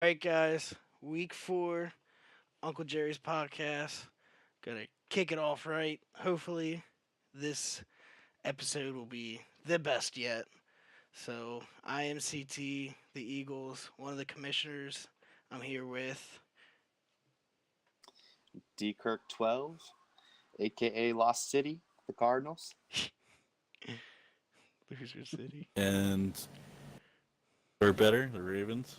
All right, guys. Week 4, Uncle Jerry's podcast. Gonna kick it off right. Hopefully, this episode will be the best yet. So, I am CT, the Eagles, one of the commissioners. I'm here with. D Kirk 12, aka Lost City, the Cardinals. Loser City. And we're better, the Ravens.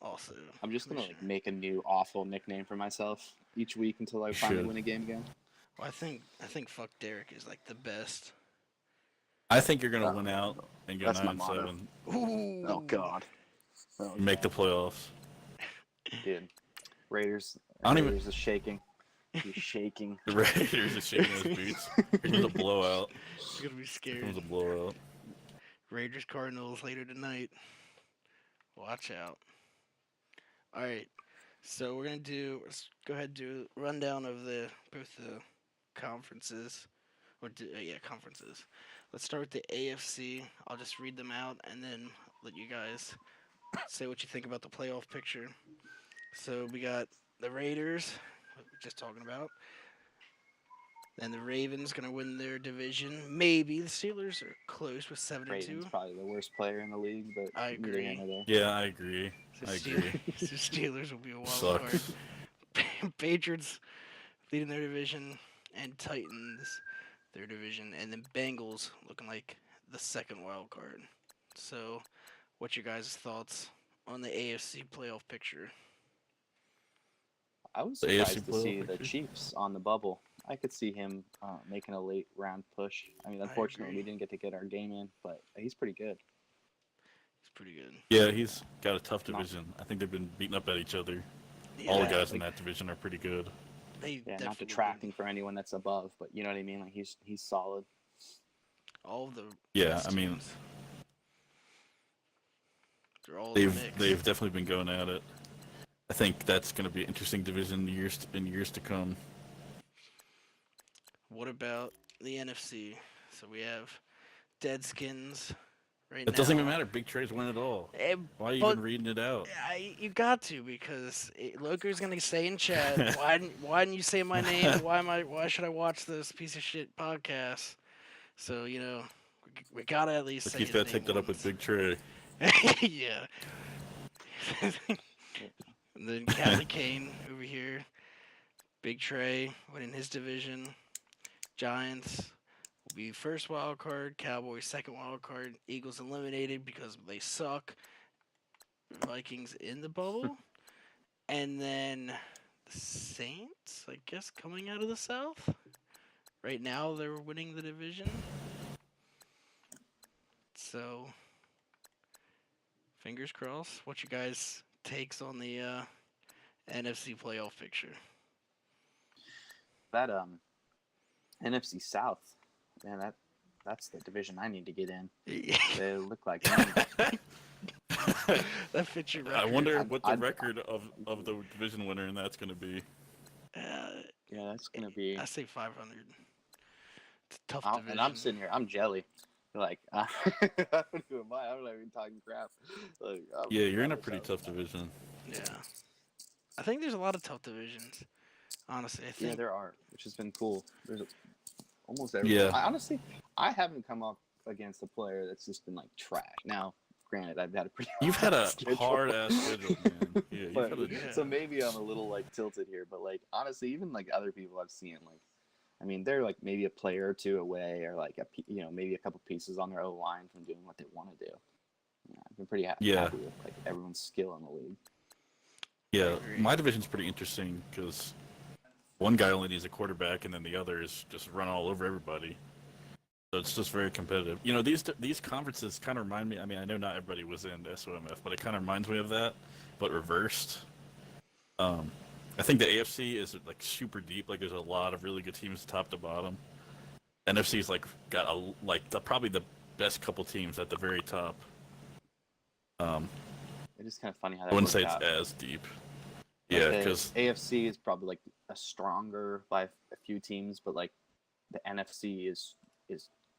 Also, I'm just gonna commissioner. make a new awful nickname for myself each week until I finally win a game again. Well, I think fuck Derek is like the best. I think you're gonna win out and go That's my motto. 9-7. Ooh. Oh God. Oh, Make the playoffs. dude. Raiders. I don't even- Raiders is shaking. He's shaking. The Raiders are shaking those boots. Here comes a blowout. You're gonna be Here scared. comes a blowout. Raiders Cardinals later tonight. Watch out. All right, so let's go ahead and do a rundown of both the conferences, conferences. Let's start with the AFC. I'll just read them out and then let you guys say what you think about the playoff picture. So we got the Raiders, what we were just talking about. Then the Ravens gonna win their division. Maybe the Steelers are close with 7-2. Raiders probably the worst player in the league, but I neither agree. here nor there. Yeah, I agree. So I agree. The Steelers will be a wild card. Sucks. Patriots leading their division, and Titans their division, and then Bengals looking like the second wild card. So, what's your guys' thoughts on the AFC playoff picture? I was The AFC surprised to see playoff the picture? Chiefs on the bubble. I could see him making a late round push. I mean, unfortunately, we agree. didn't get to get our game in, but he's pretty good. It's pretty good. Yeah, he's got a tough division. I think they've been beating up at each other. All the Yeah, guys in like- that division are pretty good. They Yeah, definitely not been- detracting from anyone that's above, but you know what I mean. Like he's solid. all of the Yeah, best I mean, teams. They're all in the They've mix. they've definitely been going at it. I think that's going to be an interesting division in years to come. What about the NFC? So we have Deadskins right It now. doesn't even matter. Big Trey's win it all. Eh, Why are you but- even reading it out? You got to because Loker's gonna say in chat, why didn't you say my name? Why should I watch this piece of shit podcast? So we gotta at least Like say he's his got to name take that up with once. Big Trey. Yeah. And then Cali Kane over here, Big Trey winning his division. Giants will be first wild card. Cowboys second wild card. Eagles eliminated because they suck. Vikings in the bubble. And then the Saints, I guess, coming out of the South. Right now, they're winning the division. So, fingers crossed. What you guys' takes on the NFC playoff picture? That NFC South, man, that's the division I need to get in. They look like That fits your record. I wonder what the I'd- record of the division winner in that's going to be. yeah, that's gonna be. I say 500. It's a tough I'm- division. and I'm sitting here, I'm jelly. Like I don't even mind. I'm not even talking crap. Like, I'm Yeah, you're in a proud pretty of tough myself. division. Yeah. I think there's a lot of tough divisions. Honestly, I Yeah, think. there are, which has been cool. There's almost every. Yeah. I haven't come up against a player that's just been like trash. Now, granted, I've had a pretty. You've had a schedule. hard ass schedule, man. Yeah, you've But, had a, Yeah. So maybe I'm a little like tilted here, but like honestly, even like other people I've seen, like, I mean, they're like maybe a player or two away, or like maybe a couple pieces on their O line from doing what they want to do. Yeah, I've been pretty happy with like everyone's skill in the league. yeah. agree. My division's pretty interesting because one guy only needs a quarterback, and then the others just run all over everybody. So it's just very competitive. You know, these conferences kind of remind me. I mean, I know not everybody was in SOMF, but it kind of reminds me of that, but reversed. I think the AFC is like super deep. Like there's a lot of really good teams, top to bottom. NFC's like got probably the best couple teams at the very top. It's just kind of funny how that I wouldn't worked say it's out. as deep. Like, Yeah, the because AFC is probably like a stronger by a few teams, but like the NFC is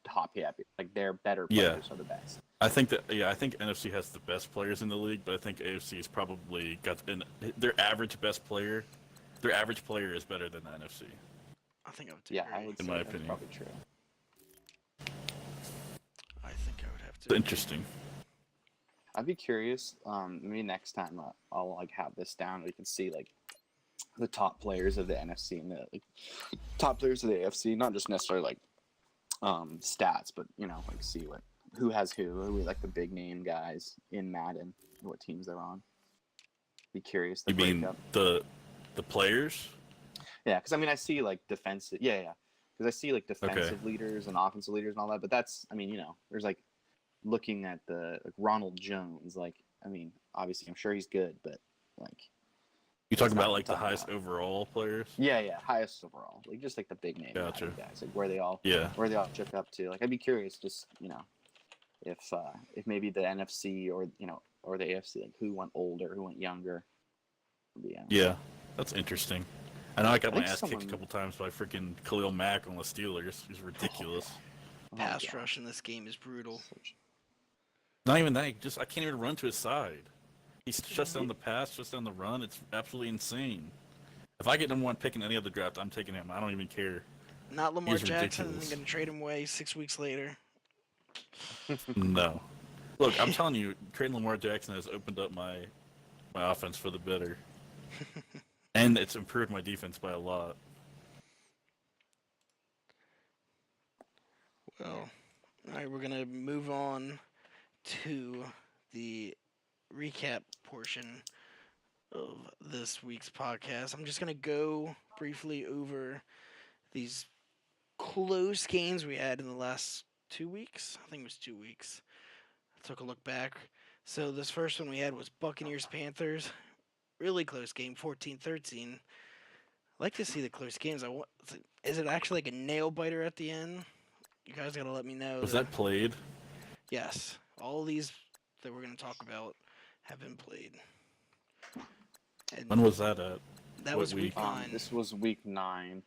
top heavy. Like their better Yeah. players are the best. I think that I think NFC has the best players in the league, but I think AFC's probably got their average best player. Their average player is better than the NFC. I think I would Yeah, agree. I would In say my that's opinion. probably true. I think I would have to. It's interesting. I'd be curious. Maybe next time I'll like have this down. We can see like the top players of the NFC and the like top players of the AFC. Not just necessarily like stats, but like see who has who like the big name guys in Madden, what teams they're on. Be curious. You mean the players? Yeah, because I mean I see like defensive. Yeah. Because I see like defensive leaders and offensive leaders and all that. But that's there's like looking at the like Ronald Jones. Like I mean, obviously I'm sure he's good, but like. You talking about like the highest overall players? Yeah, highest overall. Like just like the big name guys, like where they all shook up to. Like I'd be curious, just if maybe the NFC or the AFC, like who went older, who went younger. Yeah, that's interesting. I know I got my ass kicked a couple times by freaking Khalil Mack on the Steelers. He's ridiculous. Pass rush in this game is brutal. Not even that. I can't even run to his side. He shuts down the pass, shuts down the run. It's absolutely insane. If I get number one pick in any other draft, I'm taking him. I don't even care. Not Lamar Jackson. Ridiculous. I'm going to trade him away 6 weeks later. No. Look, I'm telling you, trading Lamar Jackson has opened up my offense for the better. And it's improved my defense by a lot. Well, all right, we're going to move on to the recap portion of this week's podcast. I'm just going to go briefly over these close games we had in the last 2 weeks. I think it was 2 weeks. I took a look back. So this first one we had was Buccaneers-Panthers. Really close game, 14-13. I like to see the close games. Is it actually like a nail biter at the end? You guys got to let me know. Was that played? Yes. All these that we're going to talk about have been played. And when was that at? That was week 9. This was week 9.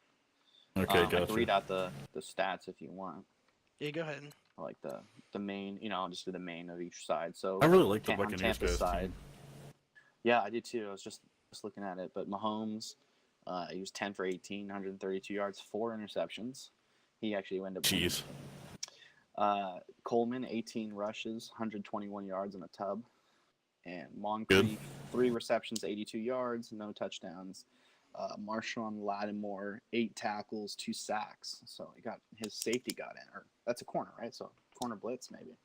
Okay, gotcha. I can read out the stats if you want. Yeah, go ahead. Like the main, I'll just do the main of each side. So I really like the on Buccaneers Tampa's guys team. Yeah, I did too. I was just looking at it. But Mahomes, he was 10 for 18, 132 yards, 4 interceptions. He actually ended up. Jeez. Coleman, 18 rushes, 121 yards in a tub. And Moncrief, 3 receptions, 82 yards, no touchdowns. Marshawn Lattimore, 8 tackles, 2 sacks. So his safety got in. Or that's a corner, right? So corner blitz maybe.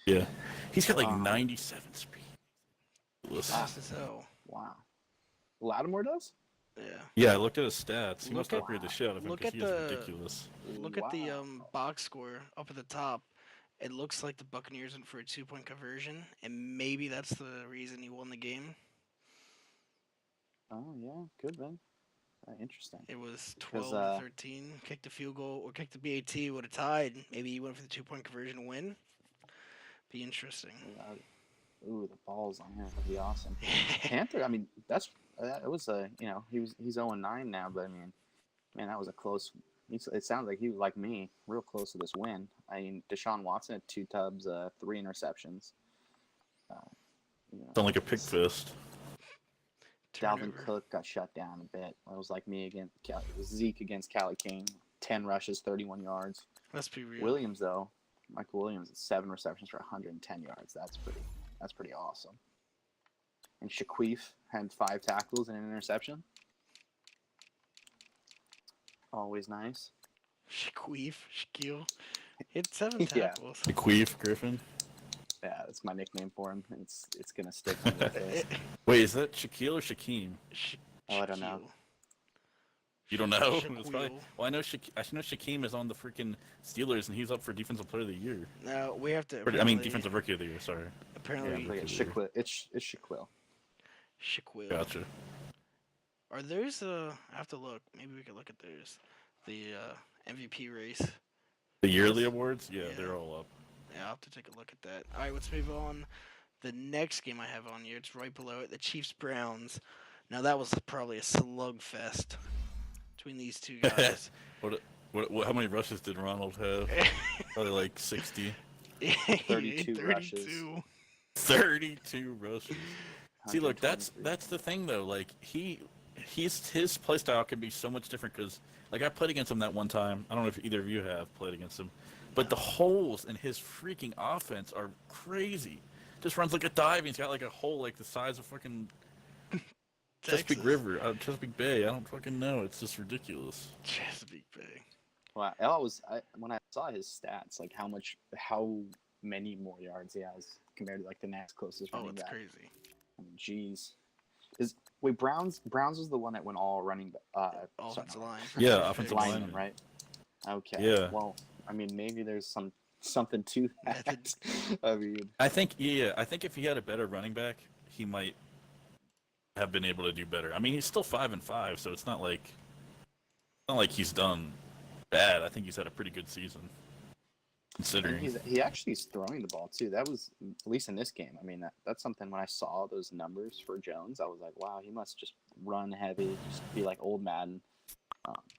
Yeah. He's got like 97 speed. Wow. Lattimore does? Yeah. Yeah, I looked at his stats. He must upgrade the shit out of him Look because at he is ridiculous. Look at the box score up at the top. It looks like the Buccaneers went for a 2-point conversion, and maybe that's the reason he won the game. Oh, yeah. Good, man. Interesting. It was 12-13. Kicked the field goal, or kicked the BAT, would have tied. Maybe he went for the 2-point conversion to win. Be interesting. Ooh, the balls on him would be awesome. Panther, I mean, it was he's 0-9 now, but I mean, man, that was a close. It sounds like he was like me, real close to this win. I mean, Deshaun Watson had 2 tubs, 3 interceptions. Sound like a pig fist. Dalvin Cook got shut down a bit. It was like me against Zeke against Cali King, 10 rushes, 31 yards. Let's be real. Williams though, Michael Williams, 7 receptions for 110 yards. That's pretty awesome. And Shaquille had 5 tackles and an interception. Always nice. Shaquille. He had 7 tackles. Shaquille Griffin. Yeah, that's my nickname for him. It's gonna stick on my face. Wait, is that Shaquille or Shaquem? I don't know. You don't know? Shaquille. Well, I know Shaquem is on the freaking Steelers, and he's up for Defensive Player of the Year. No, we have to. Defensive Rookie of the Year. Sorry. Apparently, it's Shaquille. It's Shaquille. Shaquille. Gotcha. Are those? I have to look. Maybe we could look at those. The MVP race. The yearly awards? Yeah, they're all up. Yeah, I'll have to take a look at that. All right, let's move on. The next game I have on here, it's right below it, the Chiefs-Browns. Now, that was probably a slugfest between these two guys. How many rushes did Ronald have? Probably like 60. 32 rushes. 32. 32 rushes. See, look, that's 123. the thing though. Like his play style can be so much different because, like, I played against him that one time. I don't know if either of you have played against him, but the holes in his freaking offense are crazy. Just runs like a dive. He's got like a hole like the size of fucking Chesapeake River, Chesapeake Bay. I don't fucking know. It's just ridiculous. Chesapeake Bay. Well, when I saw his stats, like how many more yards he has compared to like the next closest running back. Oh, it's crazy. I mean, jeez. Browns was the one that went all running Offensive line. Yeah, offensive lineman, lineman. right? Okay. Yeah. Well, I mean, maybe there's something to that. I mean, I think if he had a better running back, he might have been able to do better. I mean, he's still 5-5, so it's not like he's done bad. I think he's had a pretty good season, considering. he actually is throwing the ball too. That was, at least in this game. I mean, that's something. When I saw those numbers for Jones, I was like, wow, he must just run heavy, just be like old Madden.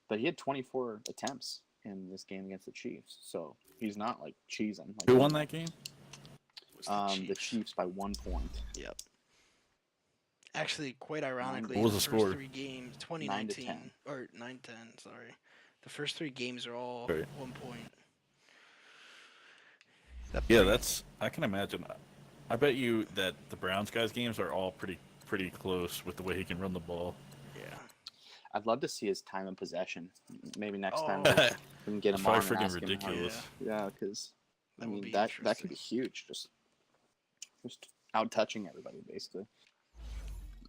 But he had 24 attempts in this game against the Chiefs, so he's not like cheesing. Like, Who won that game? The Chiefs by 1 point. Yep. Actually, quite ironically, What was the first score? 3 games, 2019 or 9-10. Sorry, the first 3 games are all Right. 1 point. Yeah, I can imagine. I bet you that the Browns guys' games are all pretty close with the way he can run the ball. Yeah. I'd love to see his time in possession. Maybe next time Oh. we can get him It's on. probably And freaking ask him how- ridiculous. Yeah, because I That would mean be that could interesting. be huge. Just out touching everybody basically.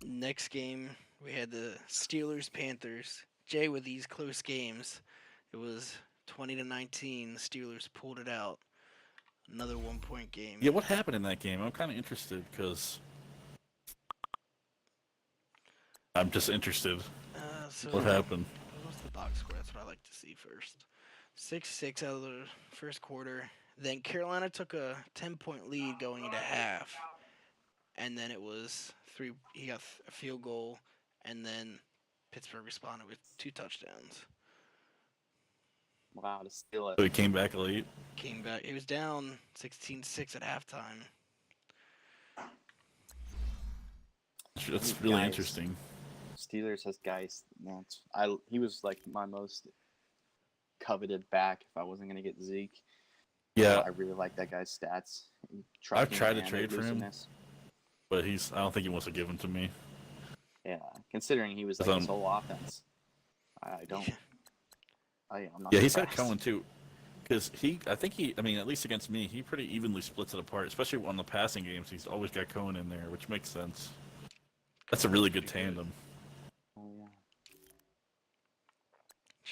Next game, we had the Steelers-Panthers. Jay, with these close games, it was 20-19. The Steelers pulled it out. Another 1 point game. Yeah, what happened in that game? I'm kind of interested because I'm just interested. So What happened? What's the box score? That's what I like to see first. 6-6 out of the first quarter. Then Carolina took a 10-point lead going into half. And then it was 3. He got a field goal. And then Pittsburgh responded with 2 touchdowns. Wow, to steal it. So he came back late. Came back. He was down 16-6 at halftime. That's really Guys. interesting. Steelers has guys. He was like my most coveted back if I wasn't gonna get Zeke. Yeah, I really like that guy's stats. I've tried to Trucking trade and for him. elusiveness. but I don't think he wants to give them to me. Yeah, considering he was like his whole offense. I don't. I'm not. Yeah, he's had surprised. Cohen too, because I mean, at least against me, he pretty evenly splits it apart. Especially on the passing games, he's always got Cohen in there, which makes sense. That's a really good tandem. Oh, yeah.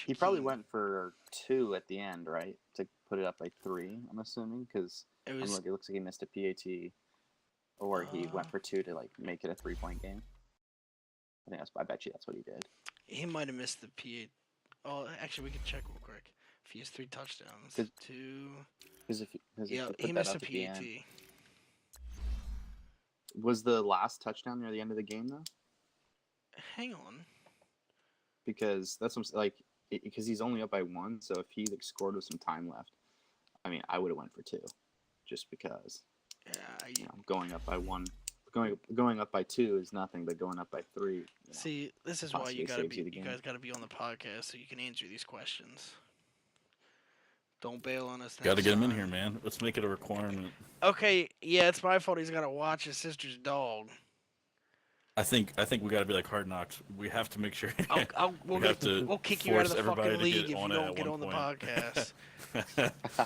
He probably went for 2 at the end, right, to put it up by 3. I'm assuming because It it was. looks like he missed a PAT, or he went for 2 to like make it a 3-point game. I bet you that's what he did. He might have missed the PA. Oh, actually, we can check real quick. If he has 3 touchdowns, 2. Because if Yeah, you put he that missed up a at the PAT. end- Was the last touchdown near the end of the game though? Hang on. Because that's what because he's only up by 1. So if he like scored with some time left, I mean, I would have went for 2, just because. Yeah. Going up by 1, going up by 2 is nothing, but going up by 3. See, this is why possibly you gotta saves be. you the You game. guys gotta be on the podcast so you can answer these questions. Don't bail on us. Got to next get him in time. here, man. Let's make it a requirement. Okay, yeah, it's my fault. He's gotta watch his sister's dog. I think we got to be like Hard Knocks. We have to make sure. We'll kick you out of the everybody fucking to league get if you on it don't at get one on the point. podcast.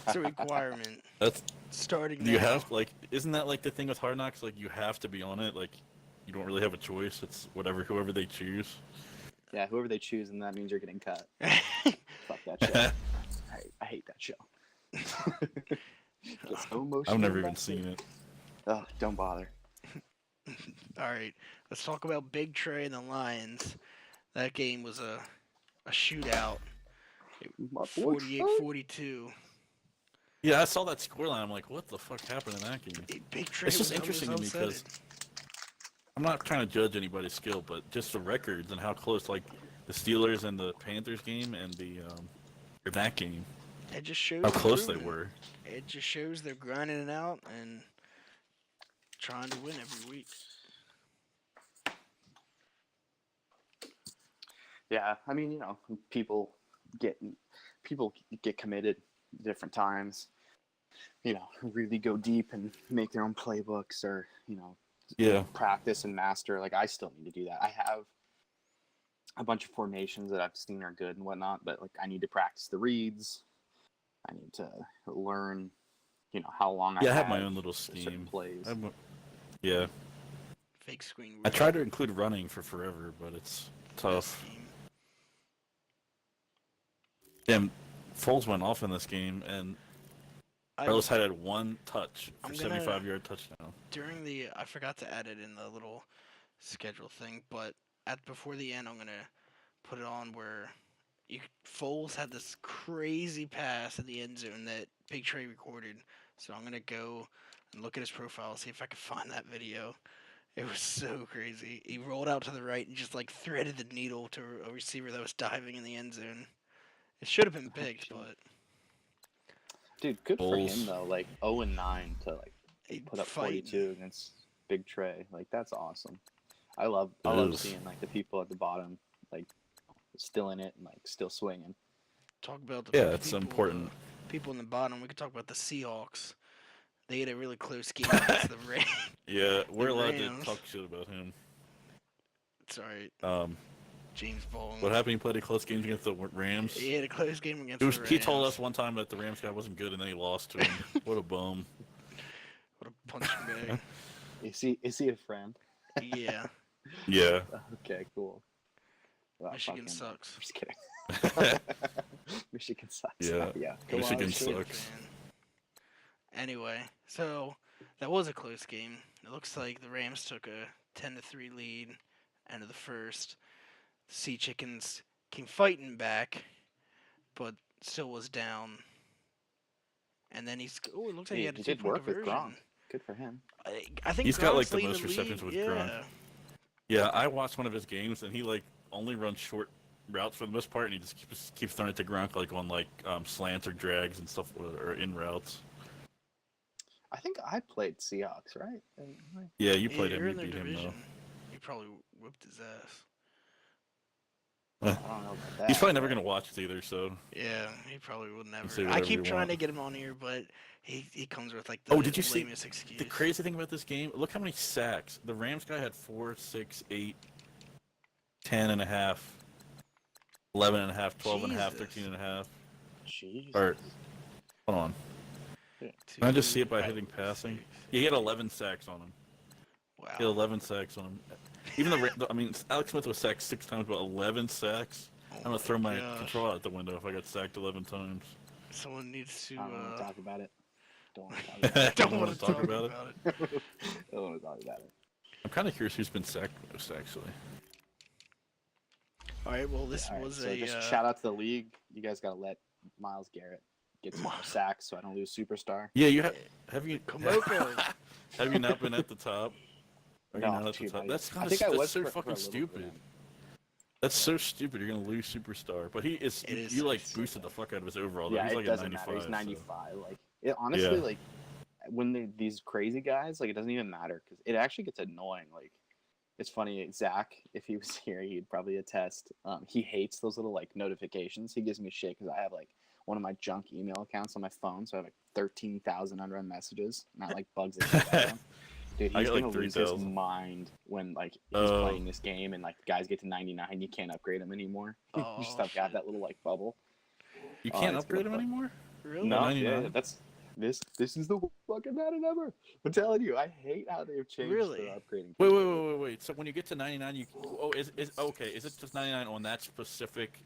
It's a requirement. That's Starting you now. have isn't that like the thing with Hard Knocks? Like you have to be on it. Like you don't really have a choice. It's whoever they choose. Yeah, whoever they choose, and that means you're getting cut. Fuck that show. I hate that show. Gets so emotional I've never even about seen it. Oh, don't bother. All right, let's talk about Big Trey and the Lions. That game was a shootout. My boy Trey. 48-42. Yeah, I saw that scoreline. I'm like, what the fuck happened in that game? Big Trey It's just was interesting to me upset. because I'm not trying to judge anybody's skill, but just the records and how close, like the Steelers and the Panthers game and or that game. It just shows how they're close they improving. were. It just shows they're grinding it out and trying to win every week. Yeah, I mean, people get committed at different times. Really go deep and make their own playbooks, or Yeah. practice and master. Like, I still need to do that. I have a bunch of formations that I've seen are good and whatnot, but like, I need to practice the reads. I need to learn, how long I have my own little certain scheme. plays. Yeah. Fake screen. I tried to include running for forever, but it's tough. Damn, Foles went off in this game, and Carlos had one touch for 75-yard touchdown. I forgot to add it in the little schedule thing, but before the end, I'm gonna put it on where Foles had this crazy pass in the end zone that Big Trey recorded. So I'm gonna go and look at his profile, see if I can find that video. It was so crazy. He rolled out to the right and just like threaded the needle to a receiver that was diving in the end zone. It should have been big, but dude, good for Bulls. him though. Like 0-9 to like put up 42 against Big Trey. Like, that's awesome. I love seeing like the people at the bottom like still in it and like still swinging. Talk about it's important. People in the bottom. We could talk about the Seahawks. They had a really close game against the Rams. Yeah, we're allowed to talk shit about him. It's alright. James Baldwin. What happened? He played a close game against the Rams. He had a close game against the Rams. He told us one time that the Rams guy wasn't good, and then he lost to him. What a bum. What a punching bag. Is he a friend? Yeah. Yeah. Okay, cool. Well, Michigan sucks. I'm just kidding. Michigan sucks. Yeah. Yeah. Michigan sucks. Anyway, so that was a close game. It looks like the Rams took a 10-3 lead end of the first. The Sea Chickens came fighting back, but still was down. And then it looks like he had a did 2-point work with conversion. Gronk. Good for him. I think he's got like Gronk's the leading most receptions league. with Gronk. Yeah, I watched one of his games, and he like only runs short routes for the most part, and he just keeps throwing it to Gronk like on like slants or drags and stuff, or in routes. I think I played Seahawks, right? Yeah, you played him. You're You in their beat him division. though. You probably whipped his ass. I don't know about that. He's probably never gonna watch it either, so. Yeah, he probably would never. Say I whatever keep you trying want. to get him on here, but he comes with like the Oh, did you see lamest excuse. the crazy thing about this game? Look how many sacks. The Rams guy had 4, 6, 8, 10 and a half, 11 and a half, 12 and a half, 13 and a half. Jeez. Or, hold on. Can I just see it by hitting passing? Yeah, he had 11 sacks on him. Wow. He had 11 sacks on him. Even Alex Smith was sacked 6 times, but 11 sacks? I'm going to throw my control out the window if I got sacked 11 times. Someone needs to. I don't want to talk about it. Don't want to talk about it. Don't want to talk about it. Don't want to talk about it. I'm kind of curious who's been sacked most, actually. All right. Well, this was so just shout out to the league. You guys got to let Myles Garrett get some more sacks so I don't lose superstar. Yeah, you have you Komoko. have you not been at the top? Are you No, not at the top? That's I think I was so for a fucking little stupid. bit. That's so stupid. You're gonna lose superstar, but he is. It is You like stupid. boosted the fuck out of his overall. Though. Yeah, He's it like doesn't a 95. matter. He's so- 95. Like, it honestly, Yeah. like, when they're these crazy guys, like, it doesn't even matter because it actually gets annoying. Like, it's funny, Zach, if he was here, he'd probably attest. He hates those little like notifications. He gives me shit because I have like one of my junk email accounts on my phone, so I have like 13,000 unread messages. Not like bugs the shit out of him. Dude, I he's got, gonna like, lose his 3,000. mind when like he's playing this game and like guys get to 99, you can't upgrade him anymore. You just have to have that little like bubble. You can't it's upgrade him gonna anymore. Really? No, 99? yeah, that's this is the fucking Madden ever. I'm telling you, I hate how they've changed Really? the upgrading. Wait. So when you get to 99, you is okay? Is it just 99 on that specific?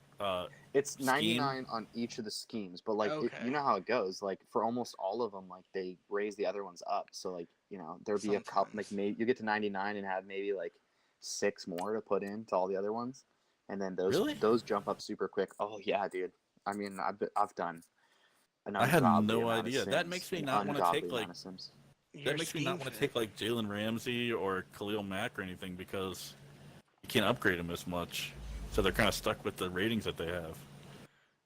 It's scheme? 99 on each of the schemes, but like Okay. you know how it goes. Like for almost all of them, like they raise the other ones up. So like there'd be a couple. Like Sometimes. maybe you get to 99 and have maybe like 6 more to put in to all the other ones, and then those jump up super quick. Oh yeah, dude. I mean, I've done. I had ungodly no amount of idea. That Sims, makes me an not want to ungodly take like. amount of Sims. That makes me not want to take like Jalen Ramsey or Khalil Mack or anything because you can't upgrade them as much, so they're kind of stuck with the ratings that they have.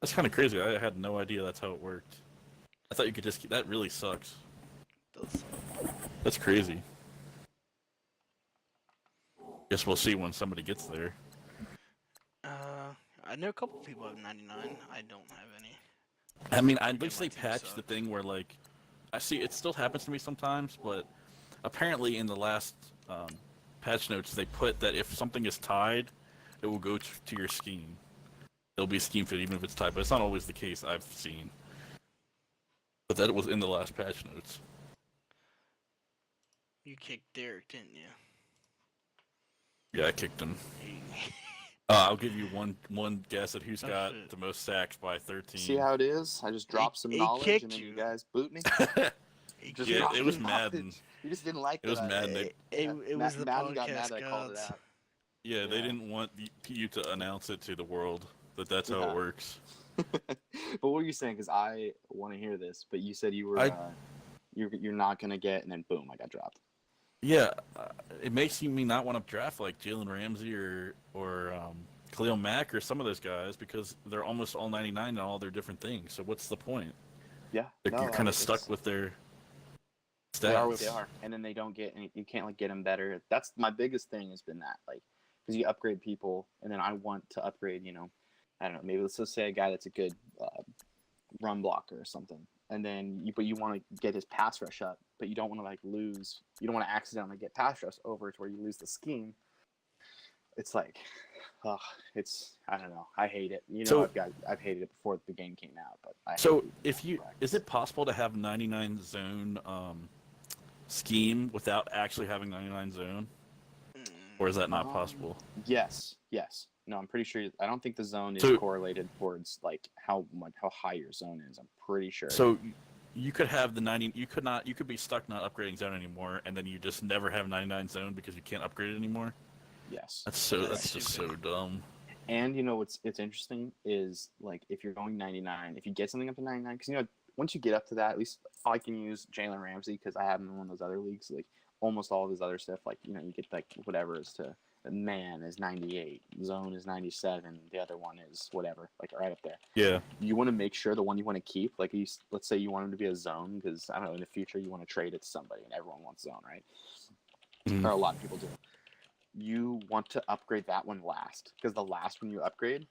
That's kind of crazy. I had no idea that's how it worked. I thought you could just. That really sucks. Those, That's crazy. Guess we'll see when somebody gets there. I know a couple people have 99. I don't have any. I mean, at Forget least my they team patched the suck. thing where, like, I see it still happens to me sometimes, but apparently in the last patch notes they put that if something is tied, it will go to your scheme. It'll be scheme fit even if it's tied, but it's not always the case I've seen. But that was in the last patch notes. You kicked Derek, didn't you? Yeah, I kicked him. Hey. I'll give you one guess at who's Oh, got shit. the most sacks by 13. See how it is? I just dropped some he knowledge kicked and then you you. guys boot me. He Just Yeah, kicked dropped it was the Madden. knowledge. You just didn't like It was that. Madden. It was the Madden got mad podcast that I called it gods. out. Yeah, they Yeah. didn't want you to announce it to the world that's how Yeah. it works. But what were you saying? Because I want to hear this. But you said you were you're not gonna get, and then boom, I got dropped. Yeah, it makes me not want to draft like Jalen Ramsey or Khalil Mack or some of those guys because they're almost all 99 and all their different things. So what's the point? Yeah, You're kind of stuck with their stats. They are what they are, and then they don't get any. You can't like get them better. That's my biggest thing has been that because you upgrade people, and then I want to upgrade. I don't know. Maybe let's just say a guy that's a good run blocker or something, and then you want to get his pass rush up, but you don't want to lose. You don't want to accidentally get pass rush over to where you lose the scheme. It's like, I don't know. I hate it. I've hated it before the game came out, but is it possible to have 99 zone scheme without actually having 99 zone, or is that not possible? Yes. No, I'm pretty sure. I don't think the zone is correlated towards how high your zone is. I'm pretty sure. So you could have the 90. You could be stuck not upgrading zone anymore, and then you just never have 99 zone because you can't upgrade it anymore. Yes. That's just so dumb. And what's interesting is if you're going 99, if you get something up to 99, because once you get up to that, at least I can use Jalen Ramsey because I have him in one of those other leagues. Almost all of his other stuff, you get whatever is to man is 98, zone is 97, the other one is whatever, right up there. Yeah. You want to make sure the one you want to keep, let's say you want him to be a zone because I don't know in the future you want to trade it to somebody and everyone wants zone, right? Mm-hmm. Or a lot of people do. You want to upgrade that one last because the last one you upgrade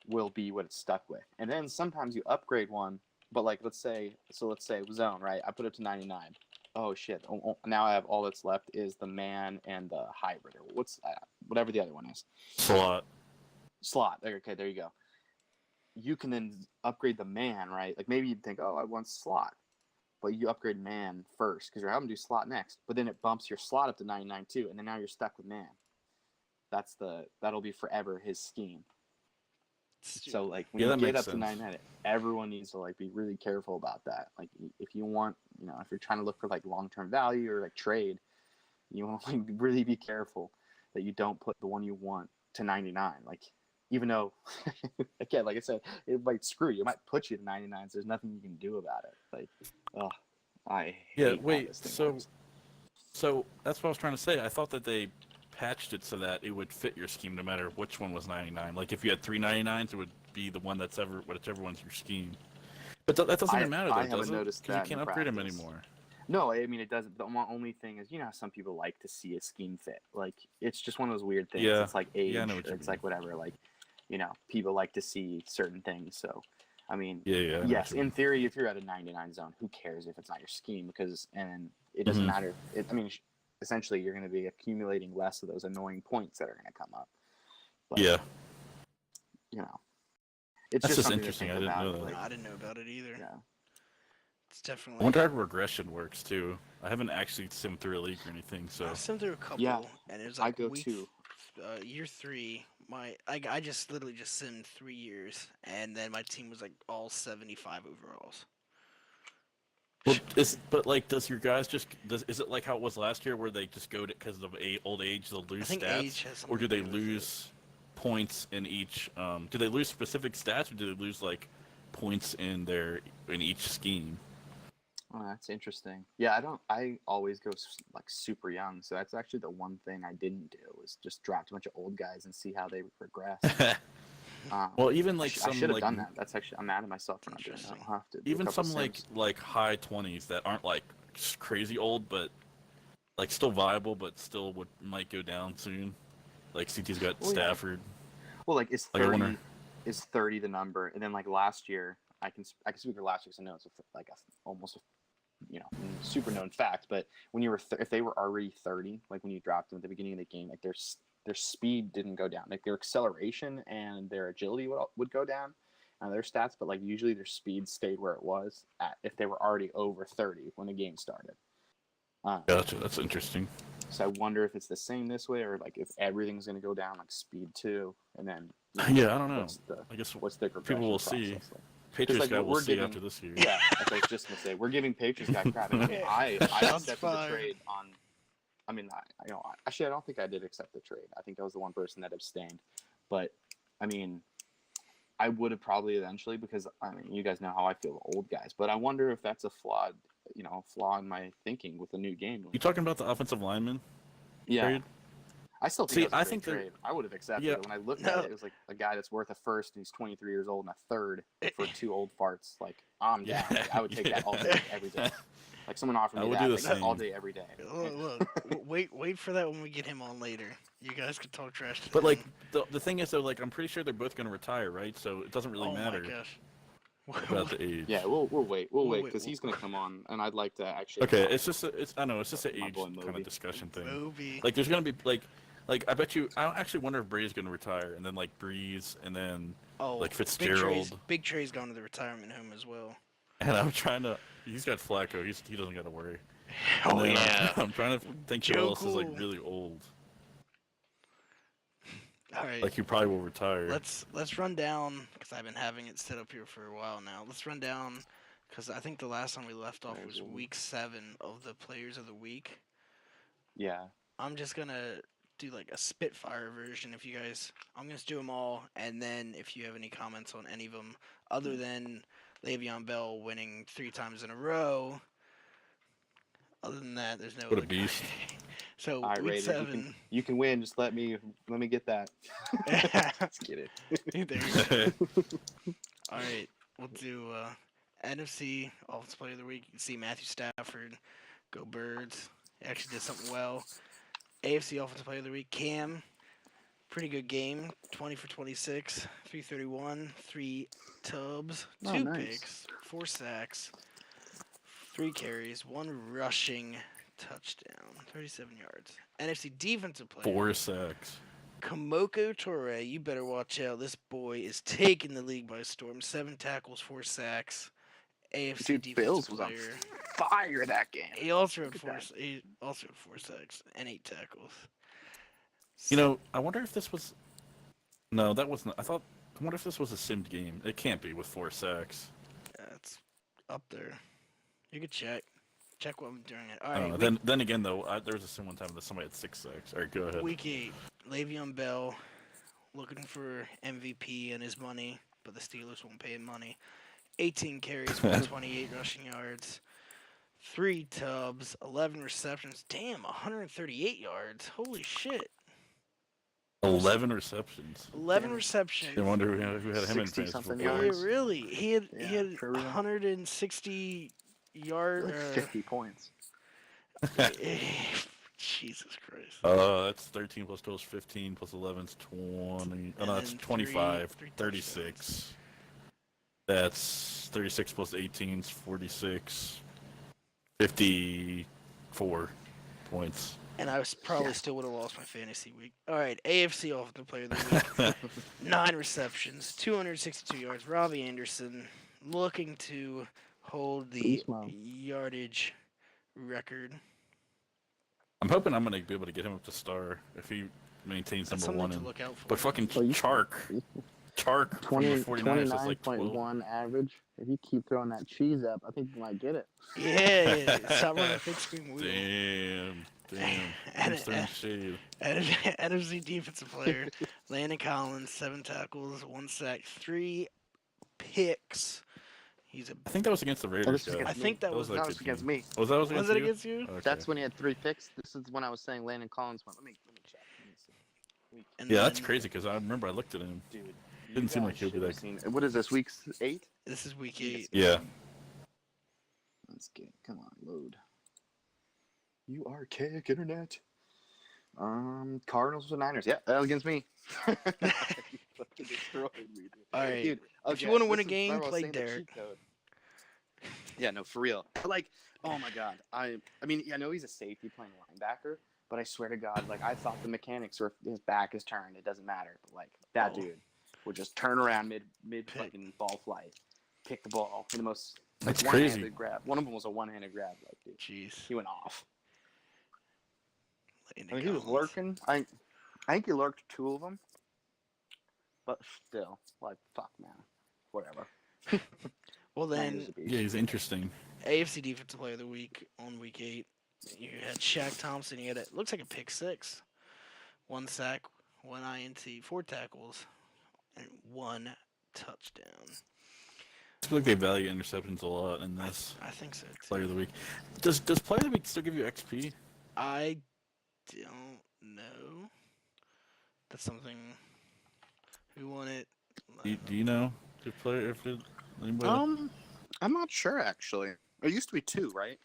will be what it's stuck with. And then sometimes you upgrade one, but let's say zone, right? I put it to 99. Oh shit! Now I have all that's left is the man and the hybrid or whatever the other one is. Slot. Okay, there you go. You can then upgrade the man, right? Maybe you'd think, oh, I want slot, but you upgrade man first because you're having to do slot next. But then it bumps your slot up to 99 too, and then now you're stuck with man. That'll be forever his scheme. So when you get up to 99, everyone needs to be really careful about that. If you want, if you're trying to look for long-term value or trade, you want to really be careful that you don't put the one you want to 99. Even though, again, like I said, it might screw you. It might put you to 99. So there's nothing you can do about it. I hate wait. this thing works. So that's what I was trying to say. I thought that they patched it so that it would fit your scheme no matter which one was 99. If you had 3 99s, it would be the one whichever one's your scheme. But that doesn't even matter, though, does it? Because you can't upgrade them anymore. No, I mean, it doesn't. The only thing is, how some people like to see a scheme fit. It's just one of those weird things. Yeah. It's age, Yeah, I know what or you it's mean. whatever. People like to see certain things. So, I mean, Yeah. yes, in theory, if you're at a 99 zone, who cares if it's not your scheme? And it doesn't matter. Essentially, you're going to be accumulating less of those annoying points that are going to come up. But, yeah. It's That's just something interesting. to I think didn't about. know that. I didn't know about it either. Yeah. It's definitely. I wonder how regression works too. I haven't actually simmed through a league or anything, so. I simmed through a couple, and it was I go too. Year 3. I just literally just simmed 3 years, and then my team was all 75 overalls. Well, does your guys is it how it was last year where they just go to because of old age they'll lose I think stats, age has or do something they to do with lose points in each? Do they lose specific stats, or do they lose points in each scheme? Oh, that's interesting. Yeah, I always go super young, so that's actually the one thing I didn't do was just draft a bunch of old guys and see how they progress. Well, even I like should some have like done that. That's actually, I'm mad at myself for not doing that. Interesting. I'll have to do a even couple some Sims. like high 20s that aren't like crazy old, but like still viable, but still might go down soon. Like CT's got Well, yeah. Stafford. Well, like is Like, I 30 wonder- is 30 the number? And then like last year, I can speak for last year because I know it's like almost super known fact. But when you were if they were already 30, like when you dropped them at the beginning of the game, like their speed didn't go down. Like their acceleration and their agility would go down, their stats, but like usually their speed stayed where it was at if they were already over 30 when the game started. Gotcha. That's interesting. So I wonder if it's the same this way, or like if everything's going to go down like speed too, and then Yeah, I don't know. I I guess what's the progression people will process see. like? Patriots like, guy we're will see giving- after this year. Yeah, that's what I was just gonna say. We're giving Patriots guy crap. And I Shots accepted the fired. trade on. I mean, actually, I don't think I did accept the trade. I think I was the one person that abstained. But I mean, I would have probably eventually, because I mean, you guys know how I feel with old guys. But I wonder if that's a flaw in my thinking with the new game. You talking about the offensive lineman Yeah. trade? I still think See, it was a I great think trade. I would have accepted Yeah. it. When I looked at it, it was like a guy that's worth a first and he's 23 years old and a third for two old farts. Like, I'm down. Yeah. Like, I would take that all day, every day. Like someone offered I me would that, do the like, that all same. day, every day. Look, wait for that when we get him on later. You guys can talk trash to But him. like the thing is though, like I'm pretty sure they're both gonna retire, right? So it doesn't really oh matter my gosh. about the age. Yeah, we'll wait. We'll wait wait, because he's gonna come on, and I'd like to actually. Okay, it's just I know it's just an My age boy kind Moby. of discussion thing. Moby. Like there's gonna be like I bet you I actually wonder if Brady's gonna retire and then like Breeze and then like Fitzgerald. Big Trey's gone to the retirement home as well. And I'm trying to. He's got Flacco. He doesn't got to worry. Oh And then yeah. I'm trying to think who Joe else is like Cool. really old. All right. Like he probably will retire. Let's run down because I've been having it set up here for a while now. Let's run down because I think the last time we left off was week 7 of the players of the week. Yeah. I'm just gonna do like a Spitfire version. I'm gonna do them all, and then if you have any comments on any of them, other than Le'Veon Bell winning 3 times in a row. Other than that, there's no. What a other- beast. So All right, week Raiders, 7. you can win. Just let me get that. Let's get it. There you go. All right, we'll do NFC Offensive Player of the Week. You can see Matthew Stafford, go Birds. He actually did something well. AFC Offensive Player of the Week, Cam. Pretty good game. 20 for 26, 331, 3 tubs, 2 Oh, nice. picks, 4 sacks, 3 carries, 1 rushing touchdown, 37 yards. NFC Defensive Player. 4 sacks. Kamoko Torre, you better watch out. This boy is taking the league by storm. 7 tackles, 4 sacks. AFC Dude, Defensive Bills was on Player. fire that game. He also had Look at 4. that. He also had 4 sacks and 8 tackles. You know, I wonder if this was. No, that wasn't. I wonder if this was a simmed game. It can't be with 4 sacks. That's up there. You could check. Check what I'm doing it. All I don't right. know. Then again though, there was a sim one time that somebody had 6 sacks. All right, go ahead. Week 8, Le'Veon Bell looking for MVP and his money, but the Steelers won't pay him money. 18 carries, 128 rushing yards, 3 tubs, 11 receptions. Damn, 138 yards. Holy shit. 11 receptions. 11 Damn. receptions. I wonder who had him in 60 fantasy something football. Yeah, yards. really. He had Yeah, for real. 160 yard. Like 50 points. Jesus Christ. That's 13 plus 12 is 15 plus 11 is 20. Oh, no, that's then 25. three 36. That's 36 plus 18 is 46. 54 points. And I was probably still would have lost my fantasy week. All right, AFC Offensive Player of the Week. 9 receptions, 262 yards. Robbie Anderson looking to hold the Beast mode. yardage record. I'm hoping I'm going to be able to get him up to star if he maintains That's number something 1. to look out for. But fucking Oh, you- Chark from the 49ers is like 12. 29.1 average. If you keep throwing that cheese up, I think you might get it. Yeah, stop running the big screen wheel. Damn. And- I'm throwing shade. NFC Defensive Player, Landon Collins, 7 tackles, 1 sack, 3 picks. He's a. I think that was against the Raiders. was guy. against I think that was. like That was good against team. me. Was that against Was it you? against you? Okay. That's when he had 3 picks. This is when I was saying Landon Collins went. Let me check. Let me see. And Yeah, that's then crazy because I remember I looked at him. Dude, Didn't seem like he would be that. What is this, week 8? This is week 8. Yeah. Let's get. Come on, load. You archaic internet. Cardinals or Niners? Yeah, that was against me. You fucking destroyed me, dude. All right. Dude, If you want to win a game, play Derek. Yeah, no, for real. But like, oh my god, I mean, I know he's a safety playing linebacker, but I swear to God, like I thought the mechanics were if his back is turned, it doesn't matter. But like that dude would just turn around mid fucking ball flight, pick the ball for the most. That's one-handed crazy. grab. One of them was a one-handed grab, like dude. Jeez. He went off. Laying I mean, he was gauntlets. lurking. I think he lurked 2 of them, but still, like, fuck, man, whatever. Well then, Yeah, he's interesting. AFC Defensive Player of the Week on week 8. You had Shaq Thompson. He had looks like a pick 6, 1 sack, 1 INT, 4 tackles, and 1 touchdown. I feel like they value interceptions a lot in this I think so too. Player of the Week. Does Player of the Week still give you XP? I don't know. That's something. Who won it? Do you know? Anybody? I'm not sure actually. It used to be 2, right?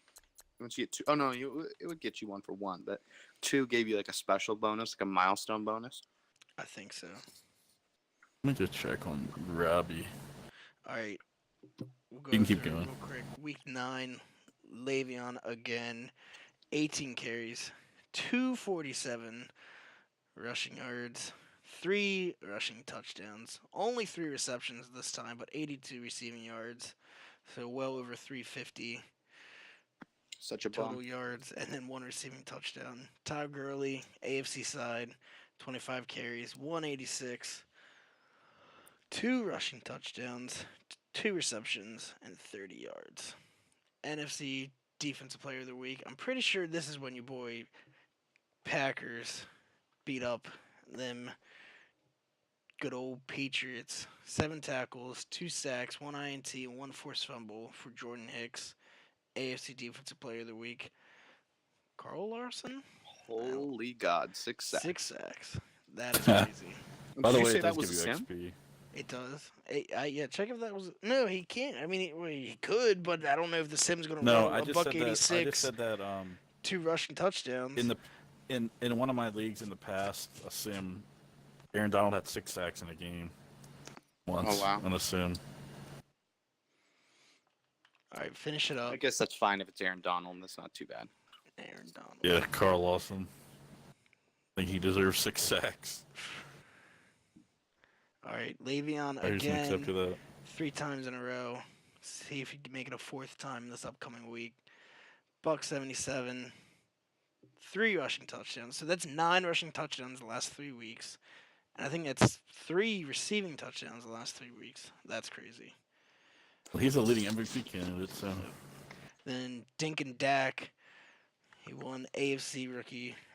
Once you get 2, oh no, it would get you 1 for 1, but 2 gave you like a special bonus, like a milestone bonus. I think so. Let me just check on Robbie. All right. We'll go You can keep through it going. Real quick. Week 9, Le'Veon again, 18 carries, 247 rushing yards, 3 rushing touchdowns, only 3 receptions this time, but 82 receiving yards, so well over 350 Such a total bum. yards, and then 1 receiving touchdown. Todd Gurley, AFC side, 25 carries, 186, 2 rushing touchdowns, 2 receptions, and 30 yards. NFC Defensive Player of the Week. I'm pretty sure this is when your boy Packers beat up them good old Patriots. 7 tackles, 2 sacks, 1 INT, and 1 forced fumble for Jordan Hicks. AFC Defensive Player of the Week. Carl Larson? Holy God, 6 sacks. 6 sacks. That is crazy. By the Did you way, say it that does was give a you sim? XP. It does. Yeah, check if that was. No, he can't. I mean, he could, but I don't know if the sim's going to No, roll I a just buck said that. I just 86, said that 2 rushing touchdowns. in one of my leagues in the past, a sim, Aaron Donald had 6 sacks in a game once. Oh, wow. On a sim. All right, finish it up. I guess that's fine if it's Aaron Donald. That's not too bad. Aaron Donald. Yeah, Carl Lawson. I think he deserves 6 sacks. All right, Le'Veon I just accept again, that. 3 times in a row. See if he can make it a 4th time this upcoming week. Buck 77, 3 rushing touchdowns. So that's 9 rushing touchdowns the last 3 weeks. And I think that's 3 receiving touchdowns the last 3 weeks. That's crazy. Well, he's a leading MVP candidate, so. Then Dink and Dak, he won AFC